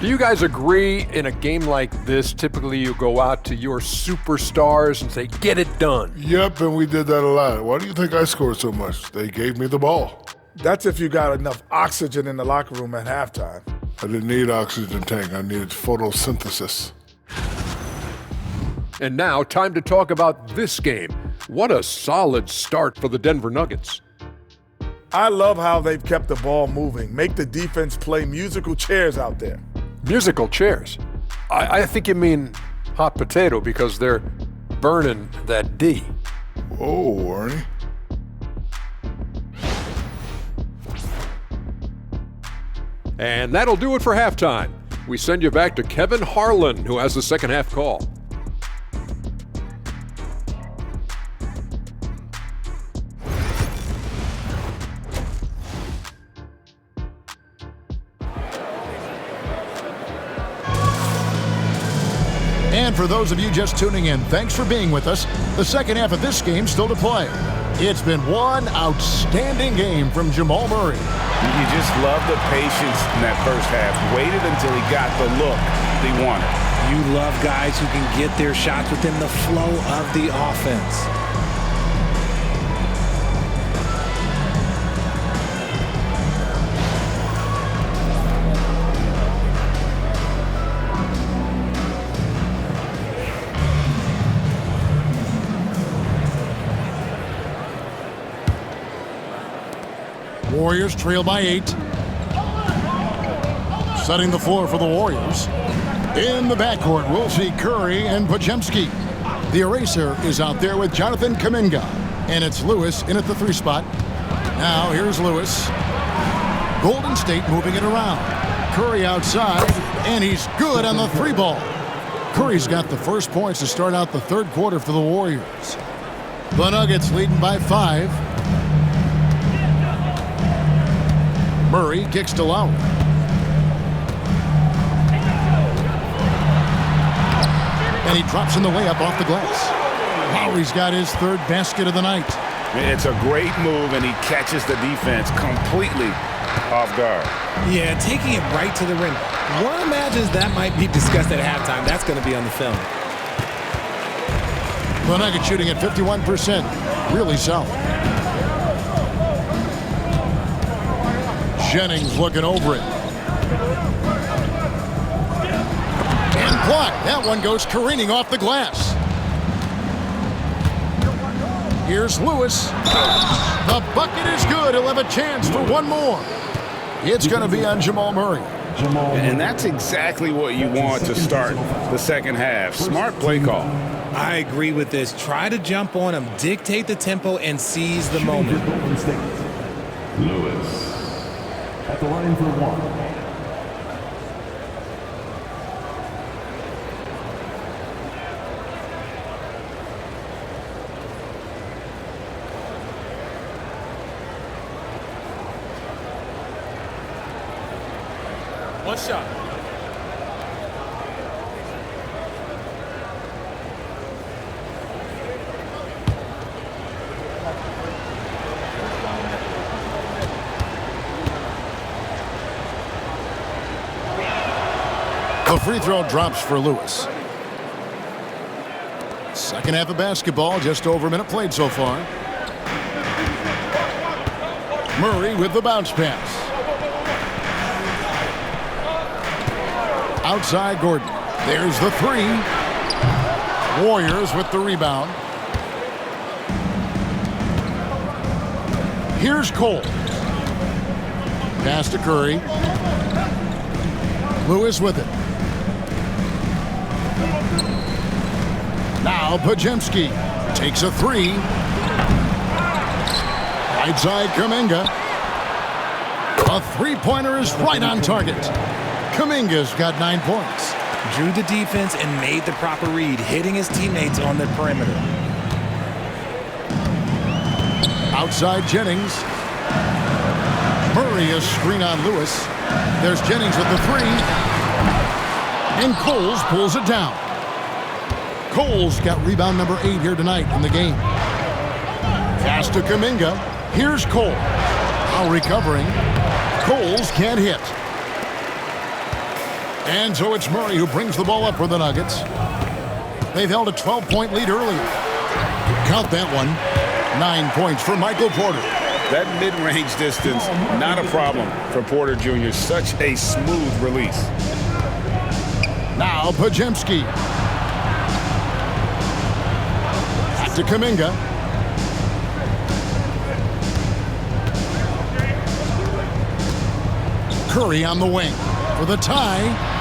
Do you guys agree in a game like this, typically you go out to your superstars and say, get it done? Yep, and we did that a lot. Why do you think I scored so much? They gave me the ball. That's if you got enough oxygen in the locker room at halftime. I didn't need oxygen tank. I needed photosynthesis. And now, time to talk about this game. What a solid start for the Denver Nuggets. I love how they've kept the ball moving. Make the defense play musical chairs out there. Musical chairs? I think you mean hot potato because they're burning that D. Whoa, Ernie. And that'll do it for halftime. we send you back to Kevin Harlan, who has the second half call. And for those of you just tuning in, thanks for being with us. The second half of this game still to play. It's been one outstanding game from Jamal Murray. You just love the patience in that first half. Waited until he got the look he wanted. You love guys who can get their shots within the flow of the offense. Warriors trail by 8. Setting the floor for the Warriors. In the backcourt, we'll see Curry and Podziemski. The eraser is out there with Jonathan Kuminga. And it's Lewis in at the 3 spot. Now here's Lewis. Golden State moving it around. Curry outside, and he's good on the 3 ball. Curry's got the first points to start out the third quarter for the Warriors. The Nuggets leading by 5. Murray kicks to Lowry. And he drops in the layup off the glass. Lowry's got his third basket of the night. It's a great move, and he catches the defense completely off guard. Yeah, taking it right to the rim. One imagines that might be discussed at halftime. That's going to be on the film. The Nuggets shooting at 51%. Really solid. Jennings looking over it. And blocked. That one goes careening off the glass. Here's Lewis. The bucket is good. He'll have a chance for one more. It's going to be on Jamal Murray. And that's exactly what you want to start the second half. Smart play call. I agree with this. Try to jump on him, dictate the tempo, and seize the moment. Lewis at the line for 1. One shot. The free throw drops for Lewis. Second half of basketball, just over a minute played so far. Murray with the bounce pass. Outside Gordon. There's the 3. Warriors with the rebound. Here's Cole. Pass to Curry. Lewis with it. Now Podziemski takes a 3. Right side Kuminga. A 3-pointer is right on target. Kuminga's got 9 points. Drew the defense and made the proper read, hitting his teammates on the perimeter. Outside Jennings. Murray a screen on Lewis. There's Jennings with the 3. And Coles pulls it down. Coles got rebound number 8 here tonight in the game. Pass to Kuminga. Here's Cole. Now recovering. Coles can't hit. And so it's Murray who brings the ball up for the Nuggets. They've held a 12-point lead earlier. Count that one. 9 points for Michael Porter. That mid-range distance, not a problem for Porter Jr. Such a smooth release. Now Podziemski. Back to Kuminga. Curry on the wing for the tie.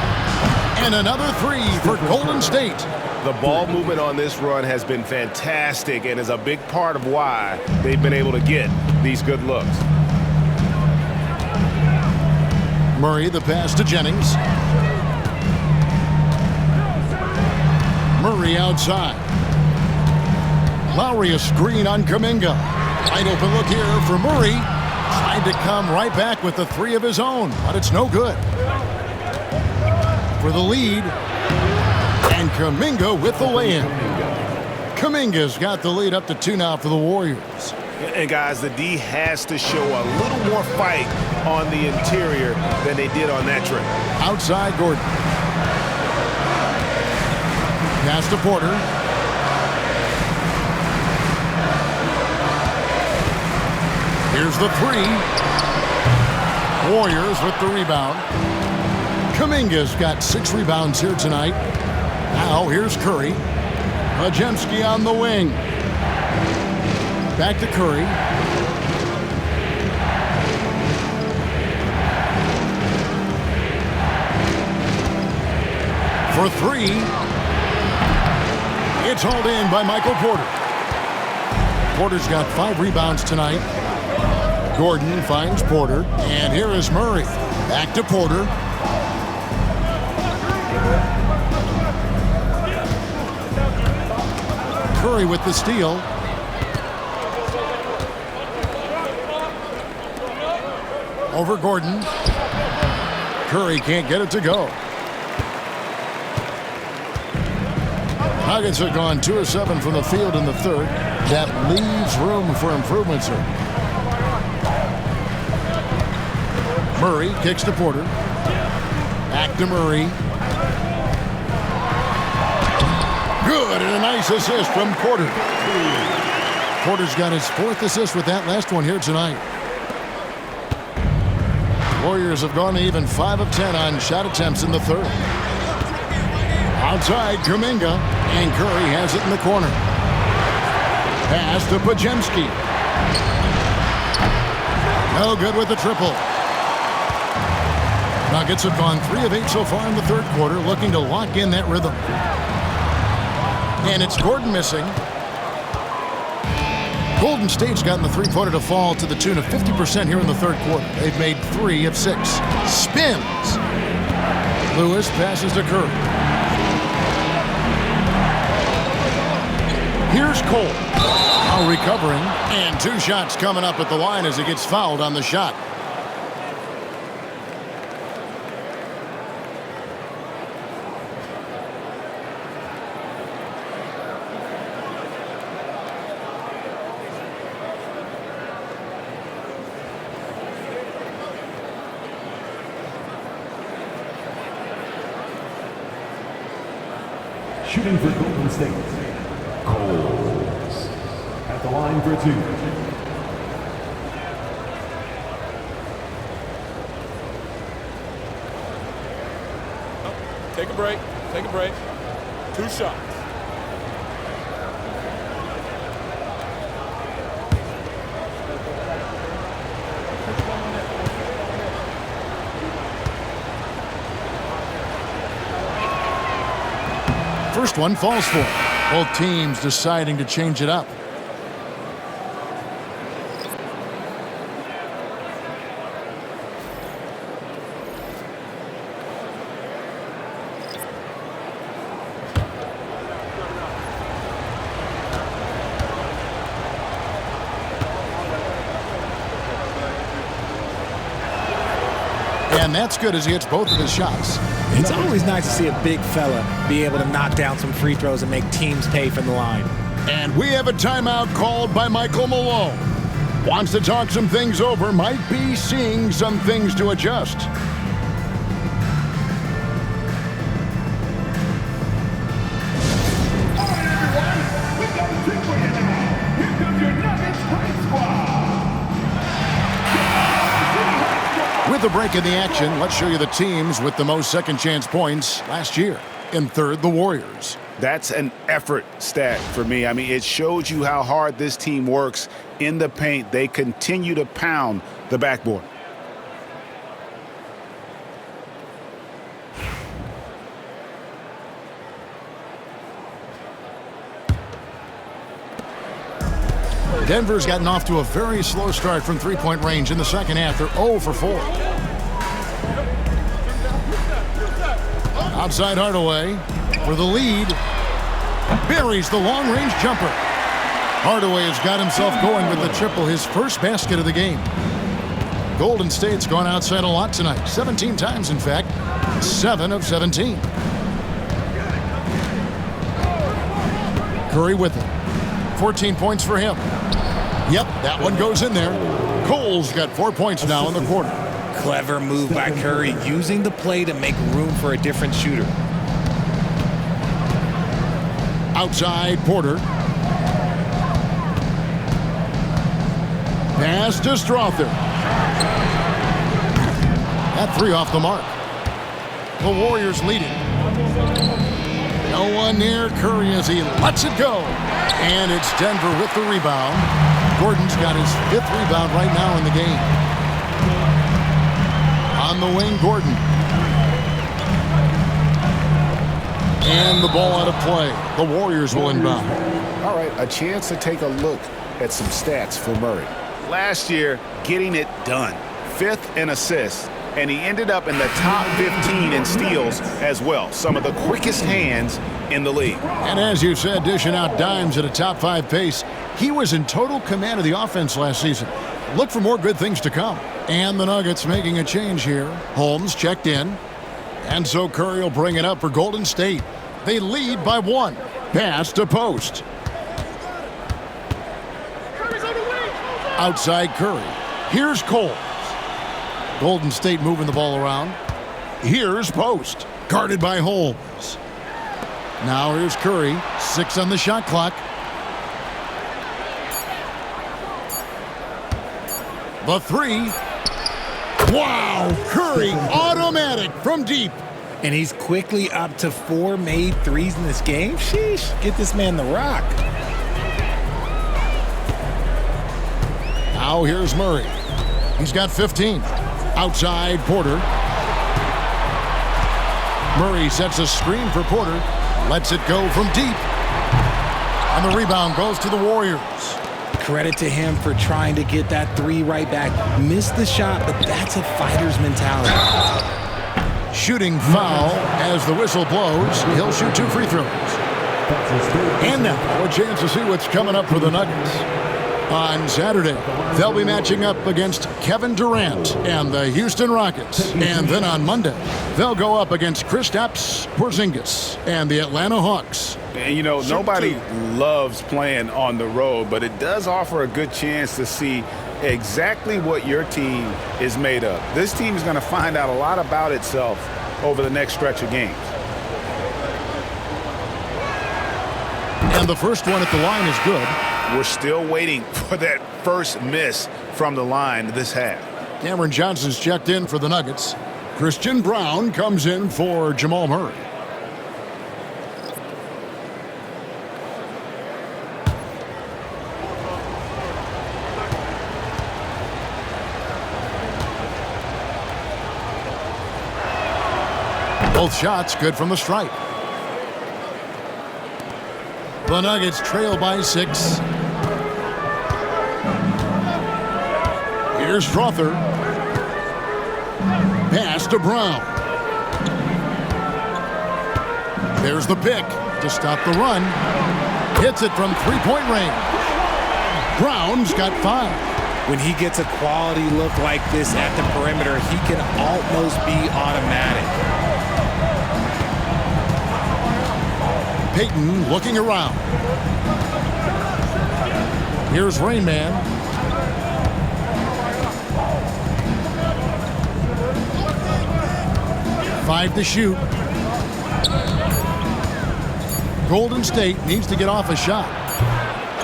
And another 3 for Golden State. The ball movement on this run has been fantastic and is a big part of why they've been able to get these good looks. Murray the pass to Jennings. Murray outside. Lowry a screen on Kuminga. Wide open look here for Murray. Trying to come right back with the three of his own, but it's no good. For the lead. And Kuminga with the lay-in. Kuminga's got the lead up to 2 now for the Warriors. And guys, the D has to show a little more fight on the interior than they did on that trip. Outside Gordon. Pass to Porter. Here's the three. Warriors with the rebound. Kuminga's got 6 rebounds here tonight. Now here's Curry. Podziemski on the wing. Back to Curry. For 3. It's hauled in by Michael Porter. Porter's got 5 rebounds tonight. Gordon finds Porter. And here is Murray. Back to Porter. Curry with the steal. Over Gordon. Curry can't get it to go. Nuggets have gone 2 of 7 from the field in the third. That leaves room for improvements here. Murray kicks to Porter. Back to Murray. Good, and a nice assist from Porter. Porter's got his 4th assist with that last one here tonight. Warriors have gone to even 5 of 10 on shot attempts in the third. Outside Kuminga, and Curry has it in the corner. Pass to Podziemski. No good with the triple. Nuggets have gone 3 of 8 so far in the third quarter, looking to lock in that rhythm. And it's Gordon missing. Golden State's gotten the three-pointer to fall to the tune of 50% here in the third quarter. They've made 3 of 6. Spins. Lewis passes to Curry. Here's Cole. Now recovering. And 2 shots coming up at the line as he gets fouled on the shot. Shooting for Golden State, Coles. At the line for 2. Take a break. Take a break. 2 shots. First one falls for it. Both teams deciding to change it up. And that's good as he hits both of his shots. It's always nice to see a big fella be able to knock down some free throws and make teams pay from the line. And we have a timeout called by Michael Malone. Wants to talk some things over, might be seeing some things to adjust. With a break in the action, let's show you the teams with the most second chance points last year. In third, the Warriors. That's an effort stat for me. I mean, it shows you how hard this team works in the paint. They continue to pound the backboard. Denver's gotten off to a very slow start from three-point range in the second half. They're 0 for 4. Outside Hardaway for the lead. buries the long-range jumper. Hardaway has got himself going with the triple, his first basket of the game. Golden State's gone outside a lot tonight, 17 times in fact, 7 of 17. Curry with it, 14 points for him. Yep, that one goes in there. Cole's got 4 points now in the quarter. Clever move by Curry, using the play to make room for a different shooter. Outside Porter. Pass to Strother. That three off the mark. The Warriors leading. No one near Curry as he lets it go. And it's Denver with the rebound. Gordon's got his 5th rebound right now in the game. On the wing, Gordon. And the ball out of play. The Warriors will inbound. All right, a chance to take a look at some stats for Murray. Last year, getting it done. 5th in assists, and he ended up in the top 15 in steals as well. Some of the quickest hands in the league. And as you said, dishing out dimes at a top 5 pace. He was in total command of the offense last season. Look for more good things to come. And the Nuggets making a change here. Holmes checked in. And so Curry will bring it up for Golden State. They lead by 1. Pass to post. Outside Curry. Here's Cole. Golden State moving the ball around. Here's post. Guarded by Holmes. Now here's Curry. 6 on the shot clock. The three. Wow! Curry automatic from deep. And he's quickly up to 4 made threes in this game. Sheesh, get this man the rock. Now here's Murray. He's got 15. Outside Porter. Murray sets a screen for Porter. Lets it go from deep. And the rebound goes to the Warriors. Credit to him for trying to get that 3 right back. Missed the shot, but that's a fighter's mentality. Shooting foul as the whistle blows. He'll shoot 2 free throws. And now a chance to see what's coming up for the Nuggets. On Saturday, they'll be matching up against Kevin Durant and the Houston Rockets. And then on Monday, they'll go up against Kristaps Porzingis and the Atlanta Hawks. And, you know, nobody loves playing on the road, but it does offer a good chance to see exactly what your team is made of. This team is going to find out a lot about itself over the next stretch of games. And the first one at the line is good. We're still waiting for that first miss from the line this half. Cameron Johnson's checked in for the Nuggets. Christian Brown comes in for Jamal Murray. Both shots good from the stripe. The Nuggets trail by 6. Here's Strother. Pass to Brown. There's the pick to stop the run. Hits it from 3-point range. Brown's got 5. When he gets a quality look like this at the perimeter, he can almost be automatic. Payton looking around. Here's Rain Man. Five to shoot. Golden State needs to get off a shot.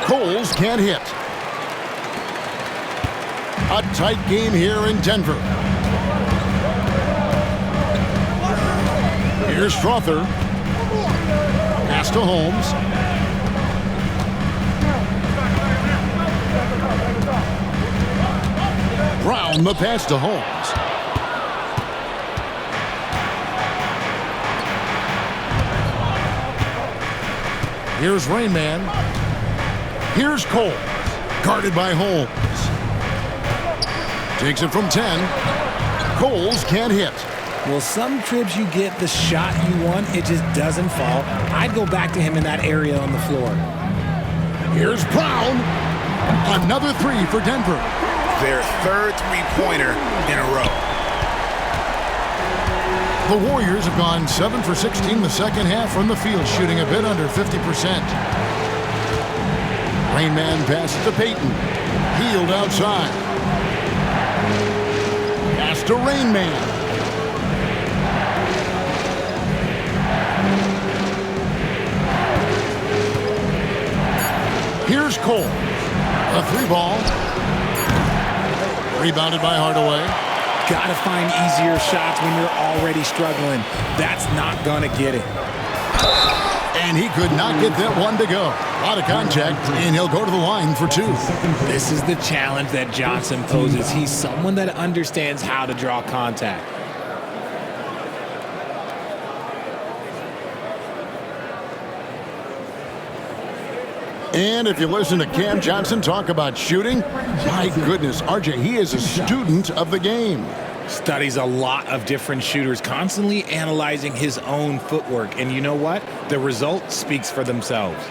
Coles can't hit. A tight game here in Denver. Here's Strother. Pass to Holmes. Brown the pass to Holmes. Here's Rain Man. Here's Cole. Guarded by Holmes. Takes it from 10. Coles can't hit. Well, some trips you get the shot you want, it just doesn't fall. I'd go back to him in that area on the floor. Here's Brown. Another three for Denver. Their third three-pointer in a row. The Warriors have gone 7 for 16 the second half from the field, shooting a bit under 50%. Rain Man passes to Payton. Hield outside. Pass to Rain Man. Here's Cole. A three ball. Rebounded by Hardaway. Gotta find easier shots when you're already struggling. That's not gonna get it. And he could not get that one to go. A lot of contact, and he'll go to the line for two. This is the challenge that Johnson poses. He's someone that understands how to draw contact. And if you listen to Cam Johnson talk about shooting, my goodness, RJ, he is a student of the game. Studies a lot of different shooters, constantly analyzing his own footwork. And you know what? The result speaks for themselves.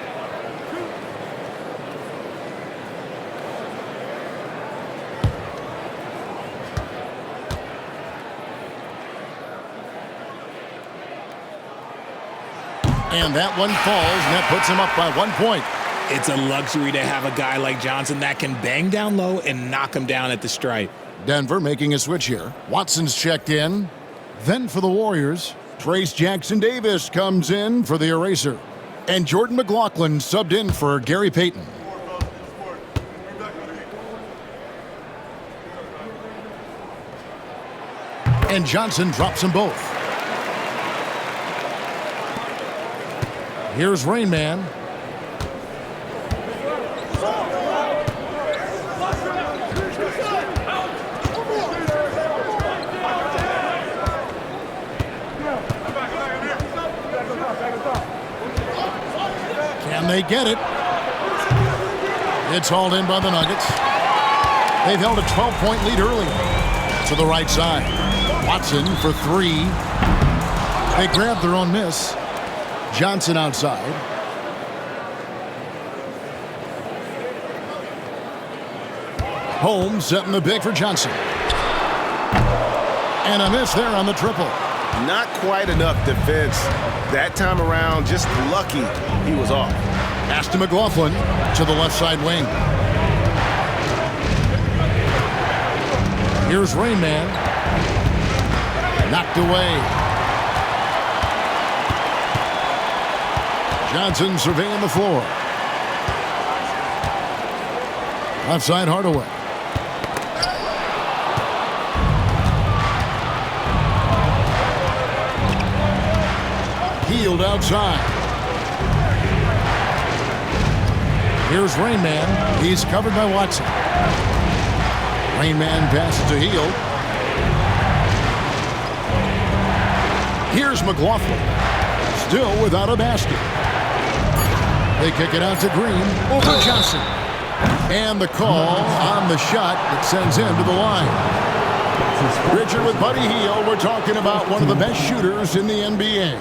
And that one falls, and that puts him up by 1 point. It's a luxury to have a guy like Johnson that can bang down low and knock him down at the stripe. Denver making a switch here. Watson's checked in. Then for the Warriors, Trace Jackson-Davis comes in for the eraser. And Jordan McLaughlin subbed in for Gary Payton. And Johnson drops them both. Here's Rain Man. Can they get it? It's hauled in by the Nuggets. They've held a 12-point lead early. To the right side. Watson for three. They grab their own miss. Johnson outside. Holmes setting the big for Johnson. And a miss there on the triple. Not quite enough defense that time around. Just lucky he was off. Pass to McLaughlin to the left side wing. Here's Rain Man. Knocked away. Johnson surveying the floor. Outside Hardaway. Hield outside. Here's Rain Man. He's covered by Watson. Rain Man passes to Hield. Here's McLaughlin. Still without a basket. They kick it out to Green. Over Johnson. And the call on the shot that sends him to the line. Richard with Buddy Hield. We're talking about one of the best shooters in the NBA.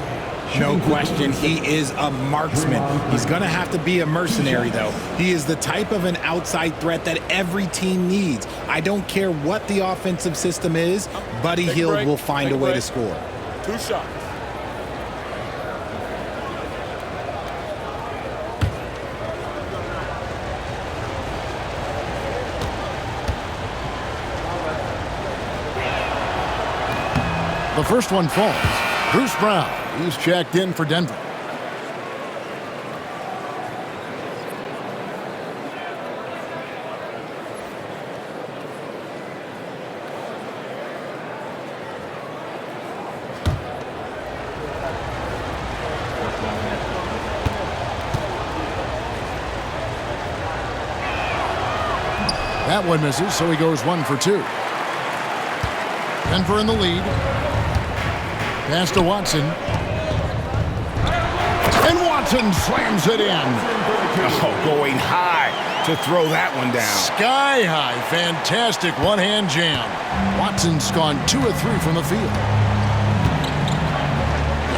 No question, he is a marksman. He's going to have to be a mercenary, though. He is the type of an outside threat that every team needs. I don't care what the offensive system is, Buddy Hield will find a way to score. 2 shots. The first one falls. Bruce Brown. He's checked in for Denver. That one misses, so he goes 1 for 2. Denver in the lead. Pass to Watson. And Watson slams it in. Oh, going high to throw that one down. Sky high. Fantastic one-hand jam. Watson's gone 2 of 3 from the field.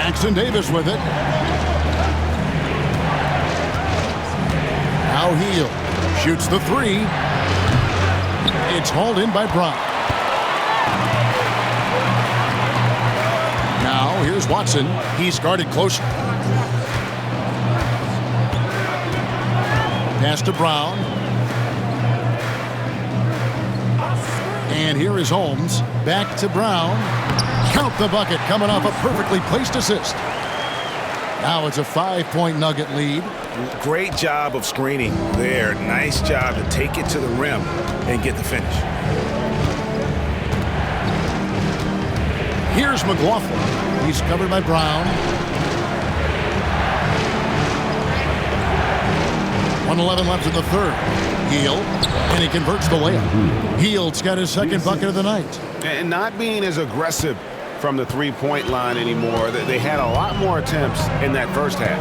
Jackson Davis with it. Now Hield shoots the three. It's hauled in by Brown. Now here's Watson. He's guarded closer. Pass to Brown. And here is Holmes. Back to Brown. Count the bucket, coming off a perfectly placed assist. Now it's a 5-point Nugget lead. Great job of screening there. Nice job to take it to the rim and get the finish. Here's McLaughlin. He's covered by Brown. 1:11 left in the third. Hield, and he converts the layup. Hield's got his second bucket of the night. And not being as aggressive from the three-point line anymore. They had a lot more attempts in that first half.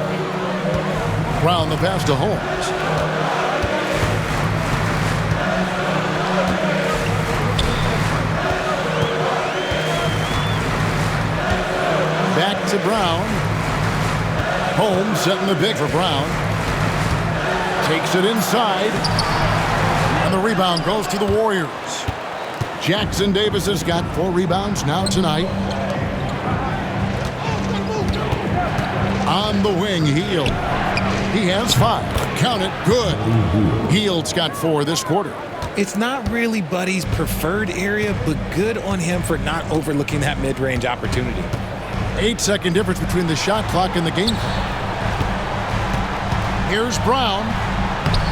Brown the pass to Holmes. Back to Brown. Holmes setting the big for Brown. Takes it inside. And the rebound goes to the Warriors. Jackson Davis has got 4 rebounds now tonight. On the wing, Hield. He has 5. Count it, good. Hield's got 4 this quarter. It's not really Buddy's preferred area, but good on him for not overlooking that mid-range opportunity. 8-second difference between the shot clock and the game clock. Here's Brown.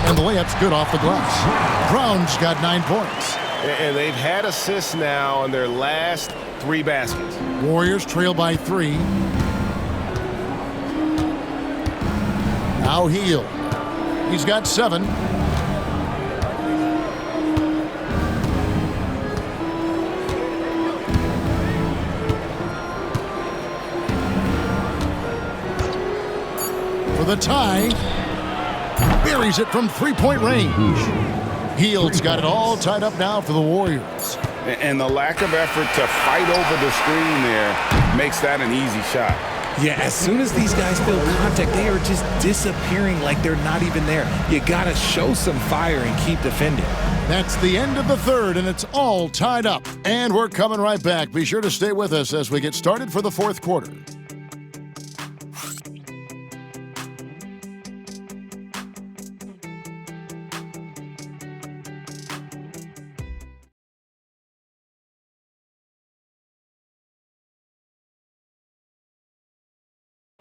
And the layup's good off the glass. Brown's got 9 points. And they've had assists now in their last 3 baskets. Warriors trail by 3. Now Hield. He's got 7. For the tie. Buries it from 3-point range. Hield's got it all tied up now for the Warriors. And the lack of effort to fight over the screen there makes that an easy shot. Yeah, as soon as these guys feel contact, they are just disappearing like they're not even there. You got to show some fire and keep defending. That's the end of the third, and it's all tied up. And we're coming right back. Be sure to stay with us as we get started for the fourth quarter.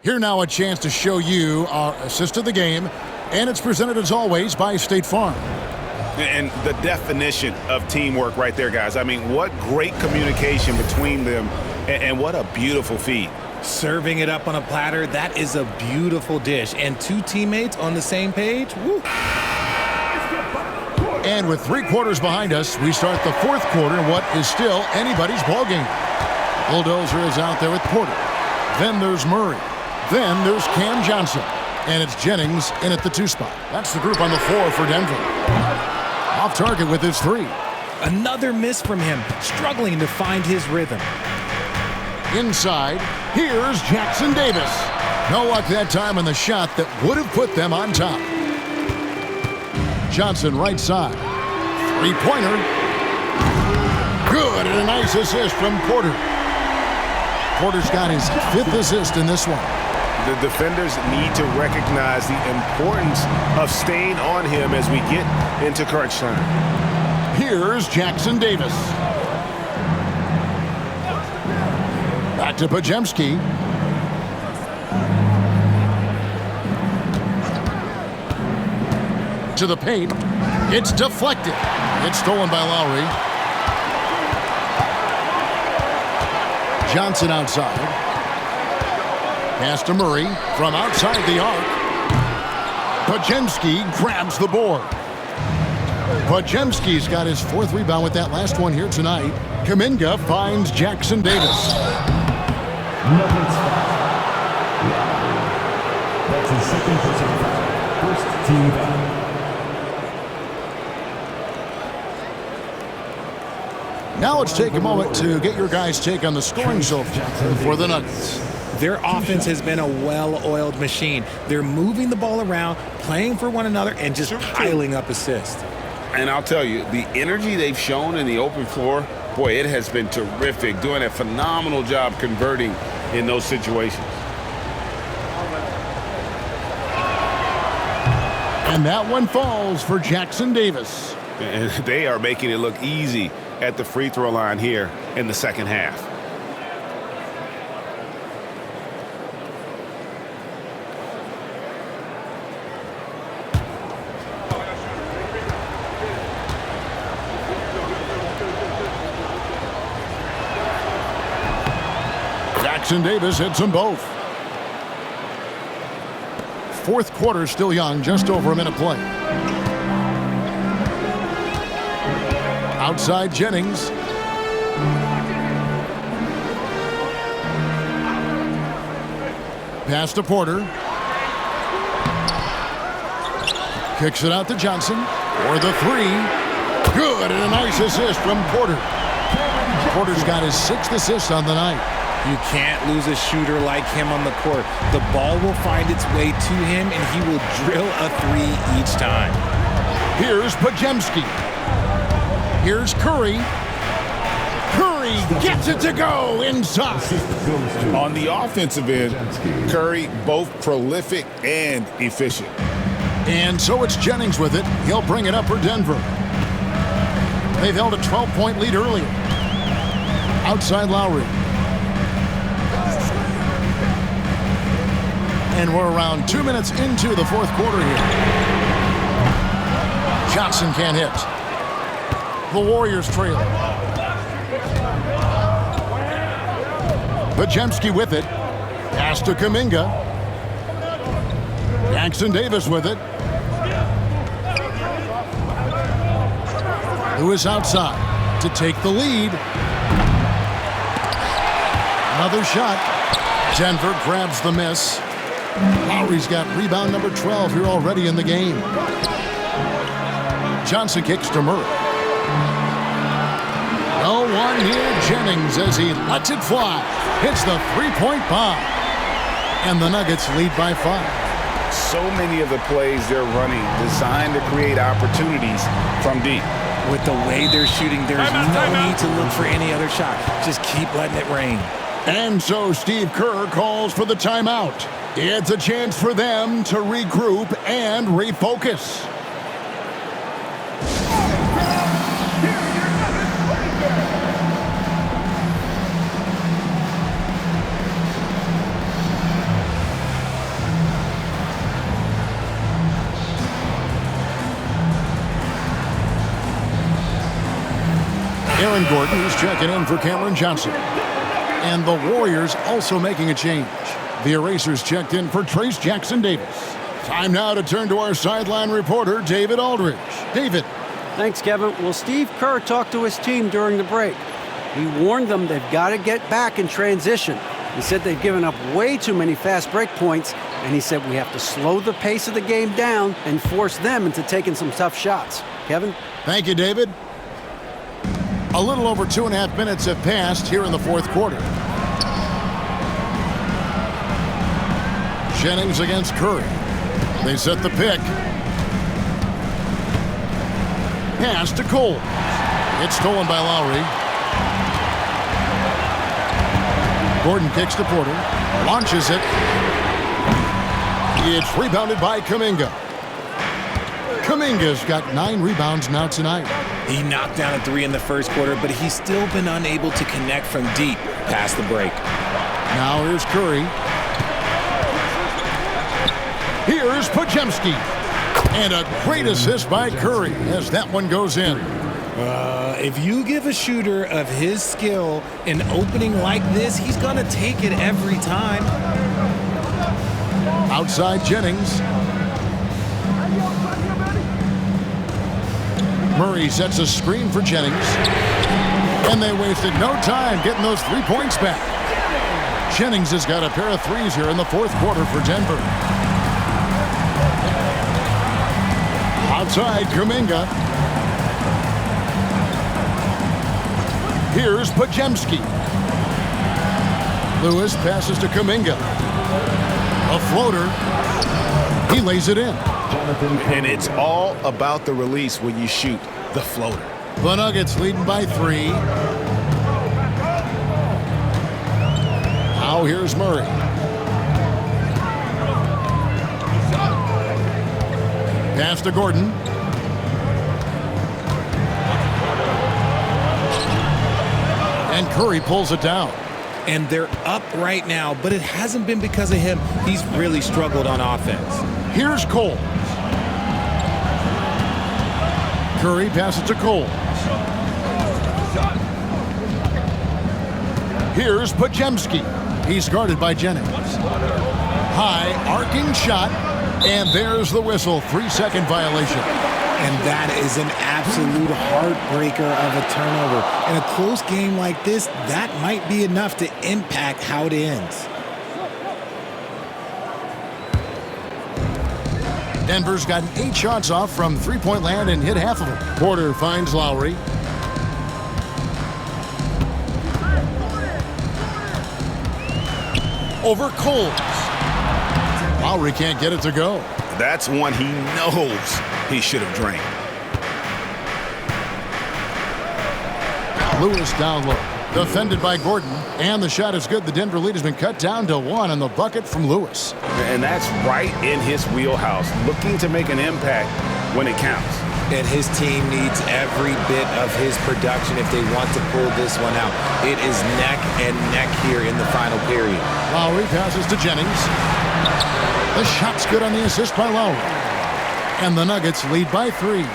Here now a chance to show you our assist of the game, and it's presented as always by State Farm. And the definition of teamwork right there, guys. I mean, what great communication between them, and what a beautiful feed. Serving it up on a platter, that is a beautiful dish. And 2 teammates on the same page, woo. And with 3 quarters behind us, we start the fourth quarter in what is still anybody's ballgame. Bulldozer is out there with Porter. Then there's Murray. Then there's Cam Johnson. And it's Jennings in at the 2 spot. That's the group on the floor for Denver. Off target with his 3. Another miss from him, struggling to find his rhythm. Inside, here's Jackson Davis. No luck that time on the shot that would have put them on top. Johnson right side. 3-pointer. Good, and a nice assist from Porter. Porter's got his 5th assist in this one. The defenders need to recognize the importance of staying on him as we get into crunch time. Here's Jackson Davis. Back to Podziemski. To the paint. It's deflected. It's stolen by Lowry. Johnson outside. Pass to Murray from outside the arc. Podziemski grabs the board. Podziemski's got his 4th rebound with that last one here tonight. Kuminga finds Jackson Davis. That's his 2nd personal foul. 1st team foul. Now let's take a moment to get your guys' take on the scoring so far for the Nuggets. Their offense has been a well-oiled machine. They're moving the ball around, playing for one another, and just piling up assists. And I'll tell you, the energy they've shown in the open floor, boy, it has been terrific, doing a phenomenal job converting in those situations. And that one falls for Jackson Davis. And they are making it look easy at the free throw line here in the second half. Jackson Davis hits them both. Fourth quarter still young, just over a minute play. Outside Jennings. Pass to Porter. Kicks it out to Johnson. For the three. Good, and a nice assist from Porter. Porter's got his 6th assist on the night. You can't lose a shooter like him on the court. The ball will find its way to him, and he will drill a 3 each time. Here's Podziemski. Here's Curry. Curry gets it to go inside. On the offensive end, Curry both prolific and efficient. And so it's Jennings with it. He'll bring it up for Denver. They've held a 12-point lead earlier. Outside Lowry. And we're around 2 minutes into the fourth quarter here. Johnson can't hit. The Warriors trail. Podziemski with it. Pass to Kuminga. Jackson Davis with it. Lewis outside to take the lead. Another shot. Denver grabs the miss. Lowry's got rebound number 12 here already in the game. Johnson kicks to Murray. No one near Jennings as he lets it fly. Hits the three-point bomb. And the Nuggets lead by 5. So many of the plays they're running designed to create opportunities from deep. With the way they're shooting, there's no need to look for any other shot. Just keep letting it rain. And so Steve Kerr calls for the timeout. It's a chance for them to regroup and refocus. Aaron Gordon is checking in for Cameron Johnson. And the Warriors also making a change. The Erasers checked in for Trace Jackson Davis. Time now to turn to our sideline reporter, David Aldridge. David. Thanks, Kevin. Well, Steve Kerr talked to his team during the break. He warned them they've got to get back in transition. He said they've given up way too many fast break points, and he said we have to slow the pace of the game down and force them into taking some tough shots. Kevin? Thank you, David. A little over 2.5 minutes have passed here in the fourth quarter. Jennings against Curry. They set the pick. Pass to Cole. It's stolen by Lowry. Gordon kicks to Porter. Launches it. It's rebounded by Kuminga. Kuminga's got 9 rebounds now tonight. He knocked down a 3 in the first quarter, but he's still been unable to connect from deep past the break. Now here's Curry. Here's Podziemski. And a great assist by Curry as that one goes in. If you give a shooter of his skill an opening like this, he's going to take it every time. Outside Jennings. Murray sets a screen for Jennings. And they wasted no time getting those 3 points back. Jennings has got a pair of threes here in the fourth quarter for Denver. Outside Kuminga. Here's Podziemski. Lewis passes to Kuminga. A floater. He lays it in. And it's all about the release when you shoot the floater. The Nuggets leading by 3. Now here's Murray. Pass to Gordon. And Curry pulls it down. And they're up right now, but it hasn't been because of him. He's really struggled on offense. Here's Cole. Curry passes to Cole. Here's Podziemski. He's guarded by Jennings. High arcing shot, and there's the whistle. 3-second violation. And that is an absolute heartbreaker of a turnover. In a close game like this, that might be enough to impact how it ends. Denver's gotten 8 shots off from three-point land and hit half of them. Porter finds Lowry. Over Coles. Lowry can't get it to go. That's one he knows he should have drained. Lewis down low. Defended by Gordon. And the shot is good. The Denver lead has been cut down to 1 on the bucket from Lewis. And that's right in his wheelhouse. Looking to make an impact when it counts. And his team needs every bit of his production if they want to pull this one out. It is neck and neck here in the final period. Lowry passes to Jennings. The shot's good on the assist by Lowry. And the Nuggets lead by 3.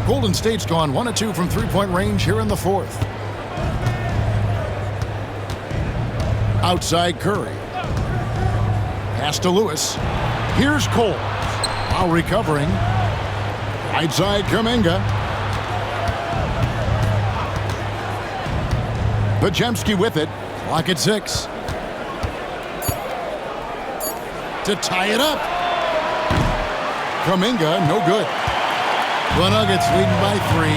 Golden State's gone 1 of 2 from three-point range here in the 4th. Outside Curry. Pass to Lewis. Here's Cole. Now recovering. Right side Kuminga. Podziemski with it. Clock at 6. To tie it up. Kuminga, no good. The Nuggets leading by 3.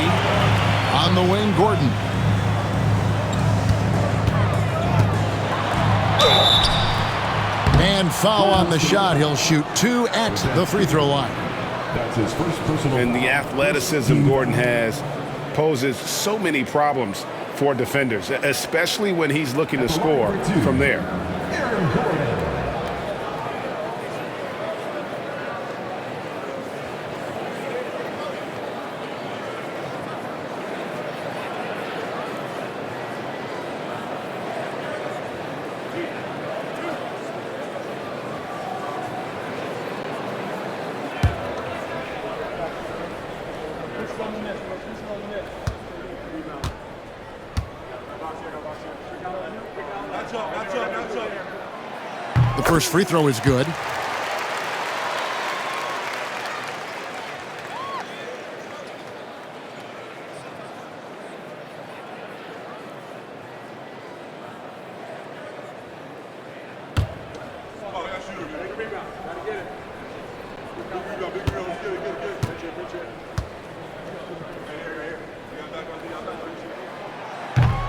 On the wing, Gordon. And foul on the shot. He'll shoot 2 at the free throw line. That's his first personal. And the athleticism Gordon has poses so many problems for defenders, especially when he's looking to score from there. The first free throw is good.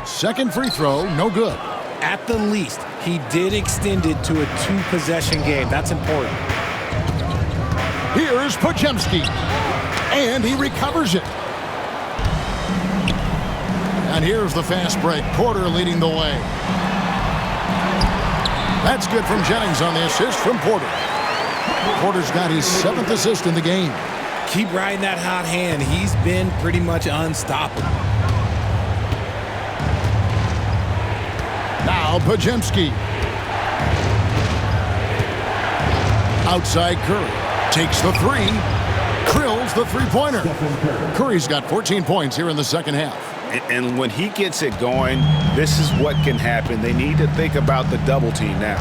Second free throw, no good. At the least, he did extend it to a 2-possession game. That's important. Here's Podziemski. And he recovers it. And here's the fast break. Porter leading the way. That's good from Jennings on the assist from Porter. Porter's got his 7th assist in the game. Keep riding that hot hand. He's been pretty much unstoppable. Now Podziemski. Outside Curry. Takes the 3. Drills the three-pointer. Curry's got 14 points here in the second half. And when he gets it going, this is what can happen. They need to think about the double team now.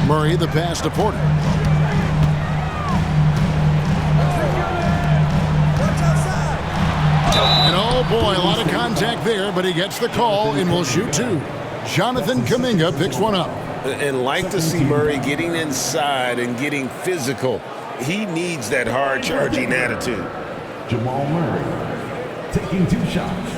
Murray, the pass to Porter. And oh boy, a lot of contact there, but he gets the call and will shoot 2. Jonathan Kuminga picks one up. And like to see Murray getting inside and getting physical. He needs that hard-charging attitude. Jamal Murray taking 2 shots.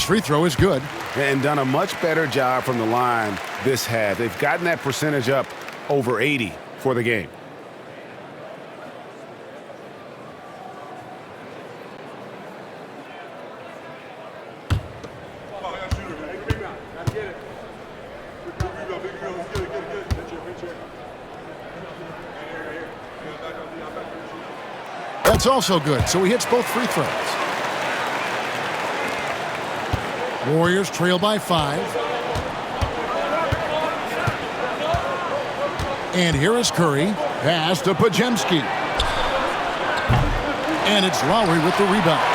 His free throw is good. And done a much better job from the line this half. They've gotten that percentage up over 80 for the game. That's also good, so he hits both free throws. Warriors trail by 5. And here is Curry. Pass to Podziemski. And it's Lowry with the rebound.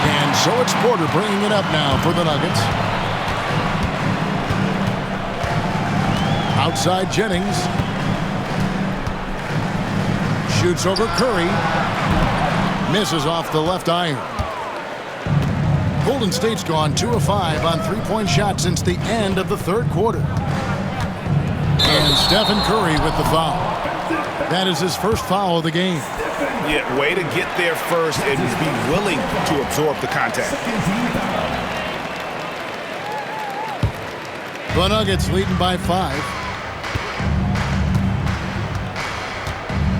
And so it's Porter bringing it up now for the Nuggets. Outside Jennings. Shoots over Curry. Misses off the left iron. Golden State's gone 2 of 5 on three-point shots since the end of the third quarter. And Stephen Curry with the foul. That is his first foul of the game. Yeah, way to get there first and be willing to absorb the contact. The Nuggets leading by 5.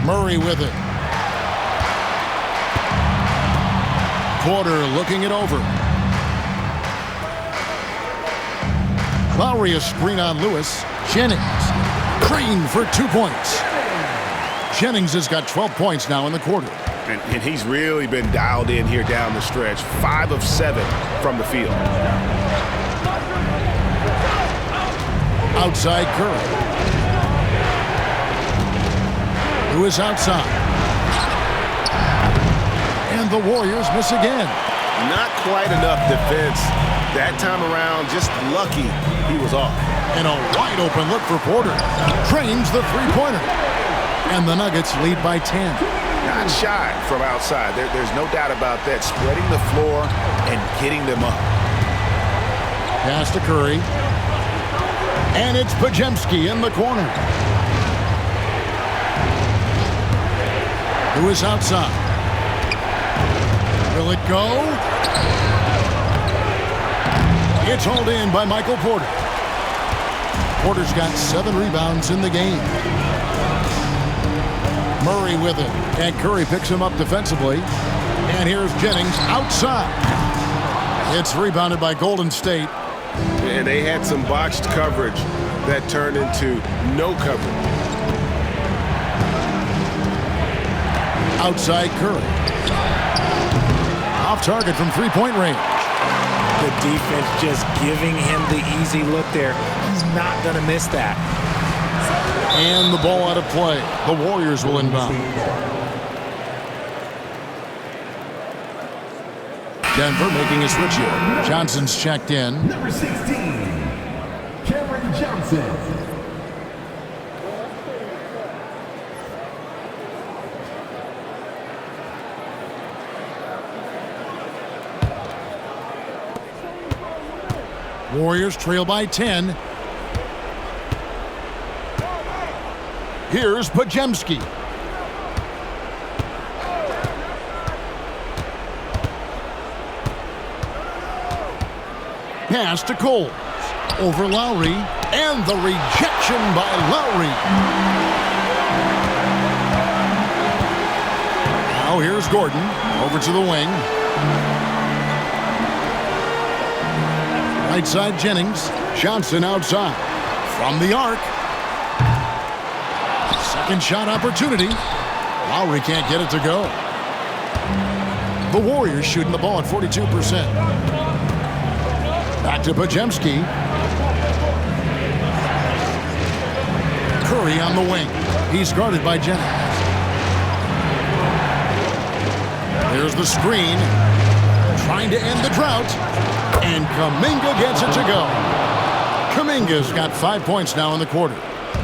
Murray with it. Porter looking it over. Lowry a screen on Lewis. Jennings. Green for 2 points. Jennings has got 12 points now in the quarter. And he's really been dialed in here down the stretch. 5 of 7 from the field. Outside Curry. Lewis outside. And the Warriors miss again. Not quite enough defense. That time around, just lucky he was off. And a wide open look for Porter. Trains the three-pointer. And the Nuggets lead by 10. Not shy from outside. There's no doubt about that. Spreading the floor and getting them up. Pass to Curry. And it's Podziemski in the corner. Lewis outside. Will it go? It's hauled in by Michael Porter. Porter's got 7 rebounds in the game. Murray with it. And Curry picks him up defensively. And here's Jennings outside. It's rebounded by Golden State. And they had some botched coverage that turned into no coverage. Outside Curry. Off target from three-point range. The defense just giving him the easy look there. He's not going to miss that. And the ball out of play. The Warriors will inbound. Denver making a switch here. Johnson's checked in. Number 16, Cameron Johnson. Warriors trail by 10. Here's Podziemski. Pass to Cole. Over Lowry. And the rejection by Lowry. Now here's Gordon. Over to the wing. Right side Jennings. Johnson outside. From the arc. Second shot opportunity. Lowry can't get it to go. The Warriors shooting the ball at 42%. Back to Podziemski. Curry on the wing. He's guarded by Jennings. There's the screen. Trying to end the drought. And Kuminga gets it to go. Kuminga's got 5 points now in the quarter.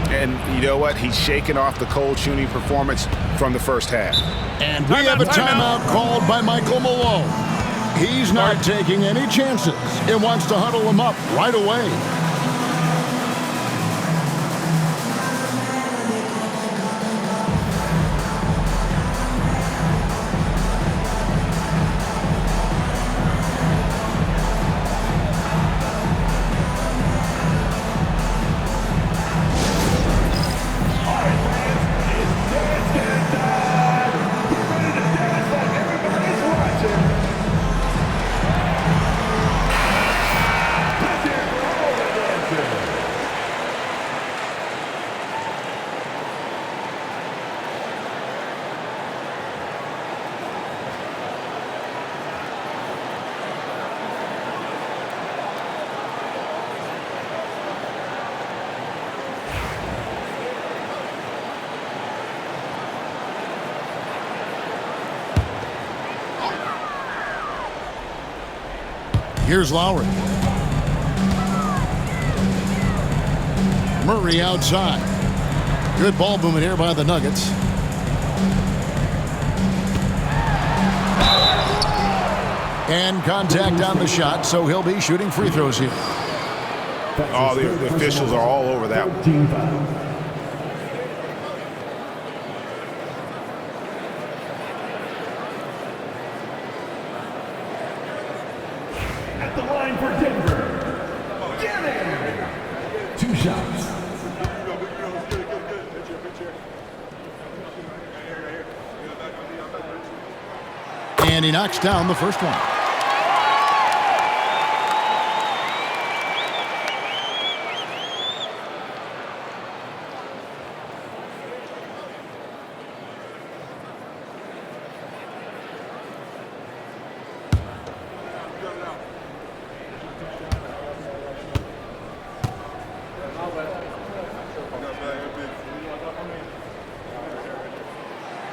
And you know what? He's shaking off the cold shooting performance from the first half. And we have a timeout called by Michael Malone. He's not taking any chances. It wants to huddle him up right away. Here's Lowry. Murray outside. Good ball movement here by the Nuggets. And contact on the shot, so he'll be shooting free throws here. Oh, the officials are all over that one. At the line for Denver, Jennings. 2 shots. And he knocks down the first one.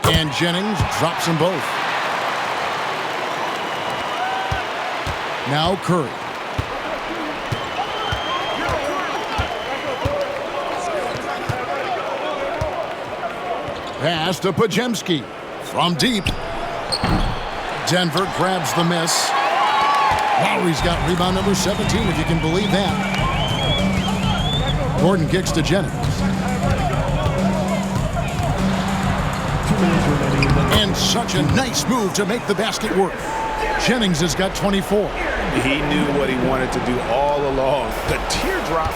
And Jennings drops them both. Now Curry. Pass to Podziemski. From deep. Denver grabs the miss. Lowry's got rebound number 17, if you can believe that. Gordon kicks to Jennings. And such a nice move to make the basket work. Jennings has got 24. He knew what he wanted to do all along. The teardrop.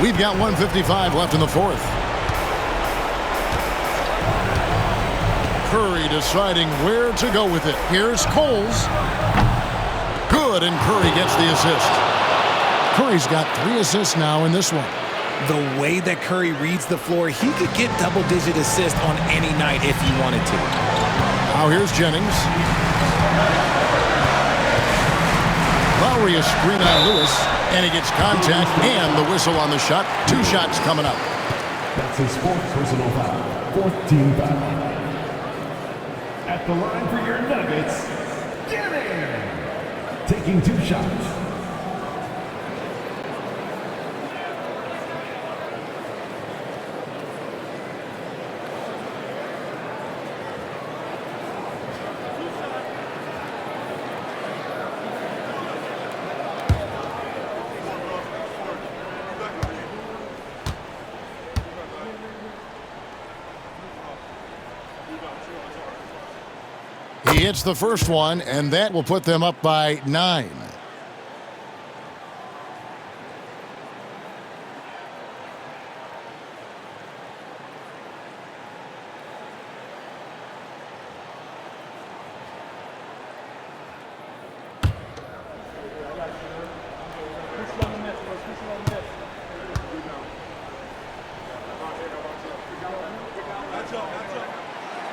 We've got 1:55 left in the fourth. Curry deciding where to go with it. Here's Coles. Good, and Curry gets the assist. Curry's got 3 assists now in this one. The way that Curry reads the floor, he could get double-digit assists on any night if he wanted to. Now here's Jennings. Lowry a screen on Lewis, and he gets contact and the whistle on the shot. 2 shots coming up. That's his 4th personal foul. 4th team foul. At the line for your Nuggets, Jennings. Taking 2 shots. He hits the first one, and that will put them up by 9.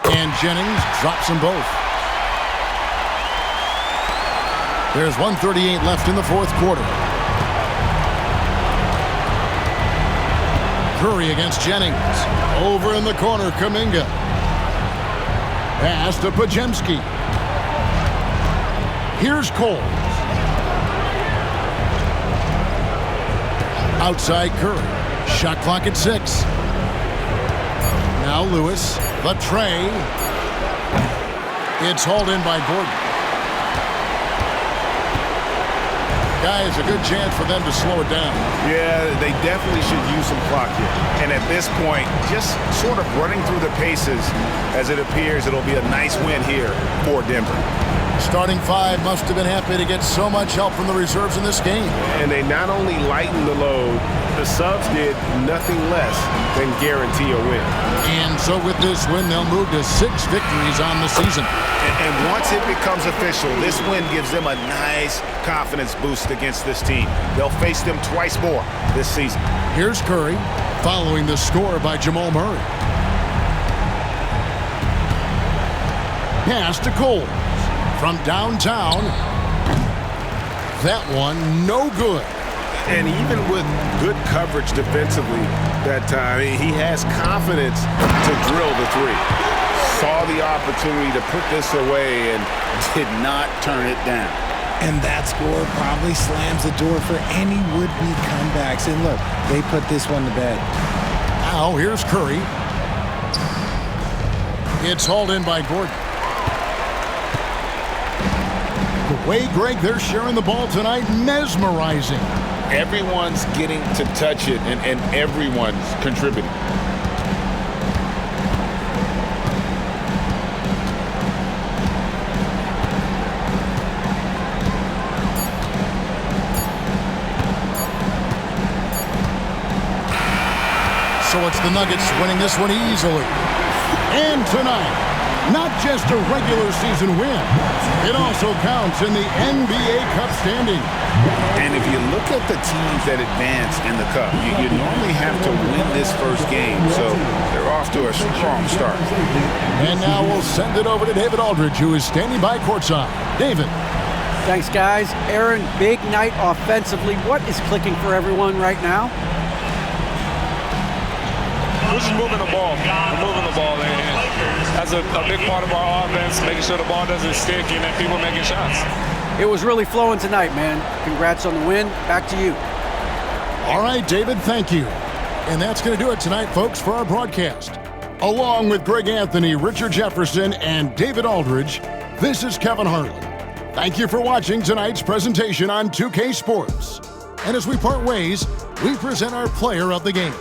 And Jennings drops them both. There's 1:38 left in the fourth quarter. Curry against Jennings. Over in the corner, Kuminga. Pass to Podziemski. Here's Cole. Outside Curry. Shot clock at 6. Now Lewis. The tray. It's hauled in by Gordon. Guys, a good chance for them to slow it down. Yeah, they definitely should use some clock here. And at this point, just sort of running through the paces, as it appears it'll be a nice win here for Denver. Starting 5 must have been happy to get so much help from the reserves in this game. And they not only lightened the load, the subs did nothing less than guarantee a win. And so with this win, they'll move to 6 victories on the season. And once it becomes official, this win gives them a nice confidence boost against this team. They'll face them twice more this season. Here's Curry, following the score by Jamal Murray. Pass to Cole. From downtown. That one, no good. And even with good coverage defensively that time, he has confidence to drill the 3. saw the opportunity to put this away and did not turn it down. And that score probably slams the door for any would-be comebacks. And look, they put this one to bed. Now here's Curry. It's hauled in by Gordon. The way, Greg, they're sharing the ball tonight, mesmerizing. Everyone's getting to touch it, and everyone's contributing. So it's the Nuggets winning this one easily. And tonight, not just a regular season win, it also counts in the NBA Cup standing. And if you look at the teams that advance in the Cup, you normally have to win this first game, so they're off to a strong start. And now we'll send it over to David Aldridge, who is standing by courtside. David. Thanks, guys. Aaron, big night offensively. What is clicking for everyone right now? We're just moving the ball. We're moving the ball. That's a big part of our offense, making sure the ball doesn't stick and that people making shots. It was really flowing tonight, man. Congrats on the win. Back to you. All right, David, thank you. And that's going to do it tonight, folks, for our broadcast. Along with Greg Anthony, Richard Jefferson, and David Aldridge, this is Kevin Harlan. Thank you for watching tonight's presentation on 2K Sports. And as we part ways, we present our player of the game.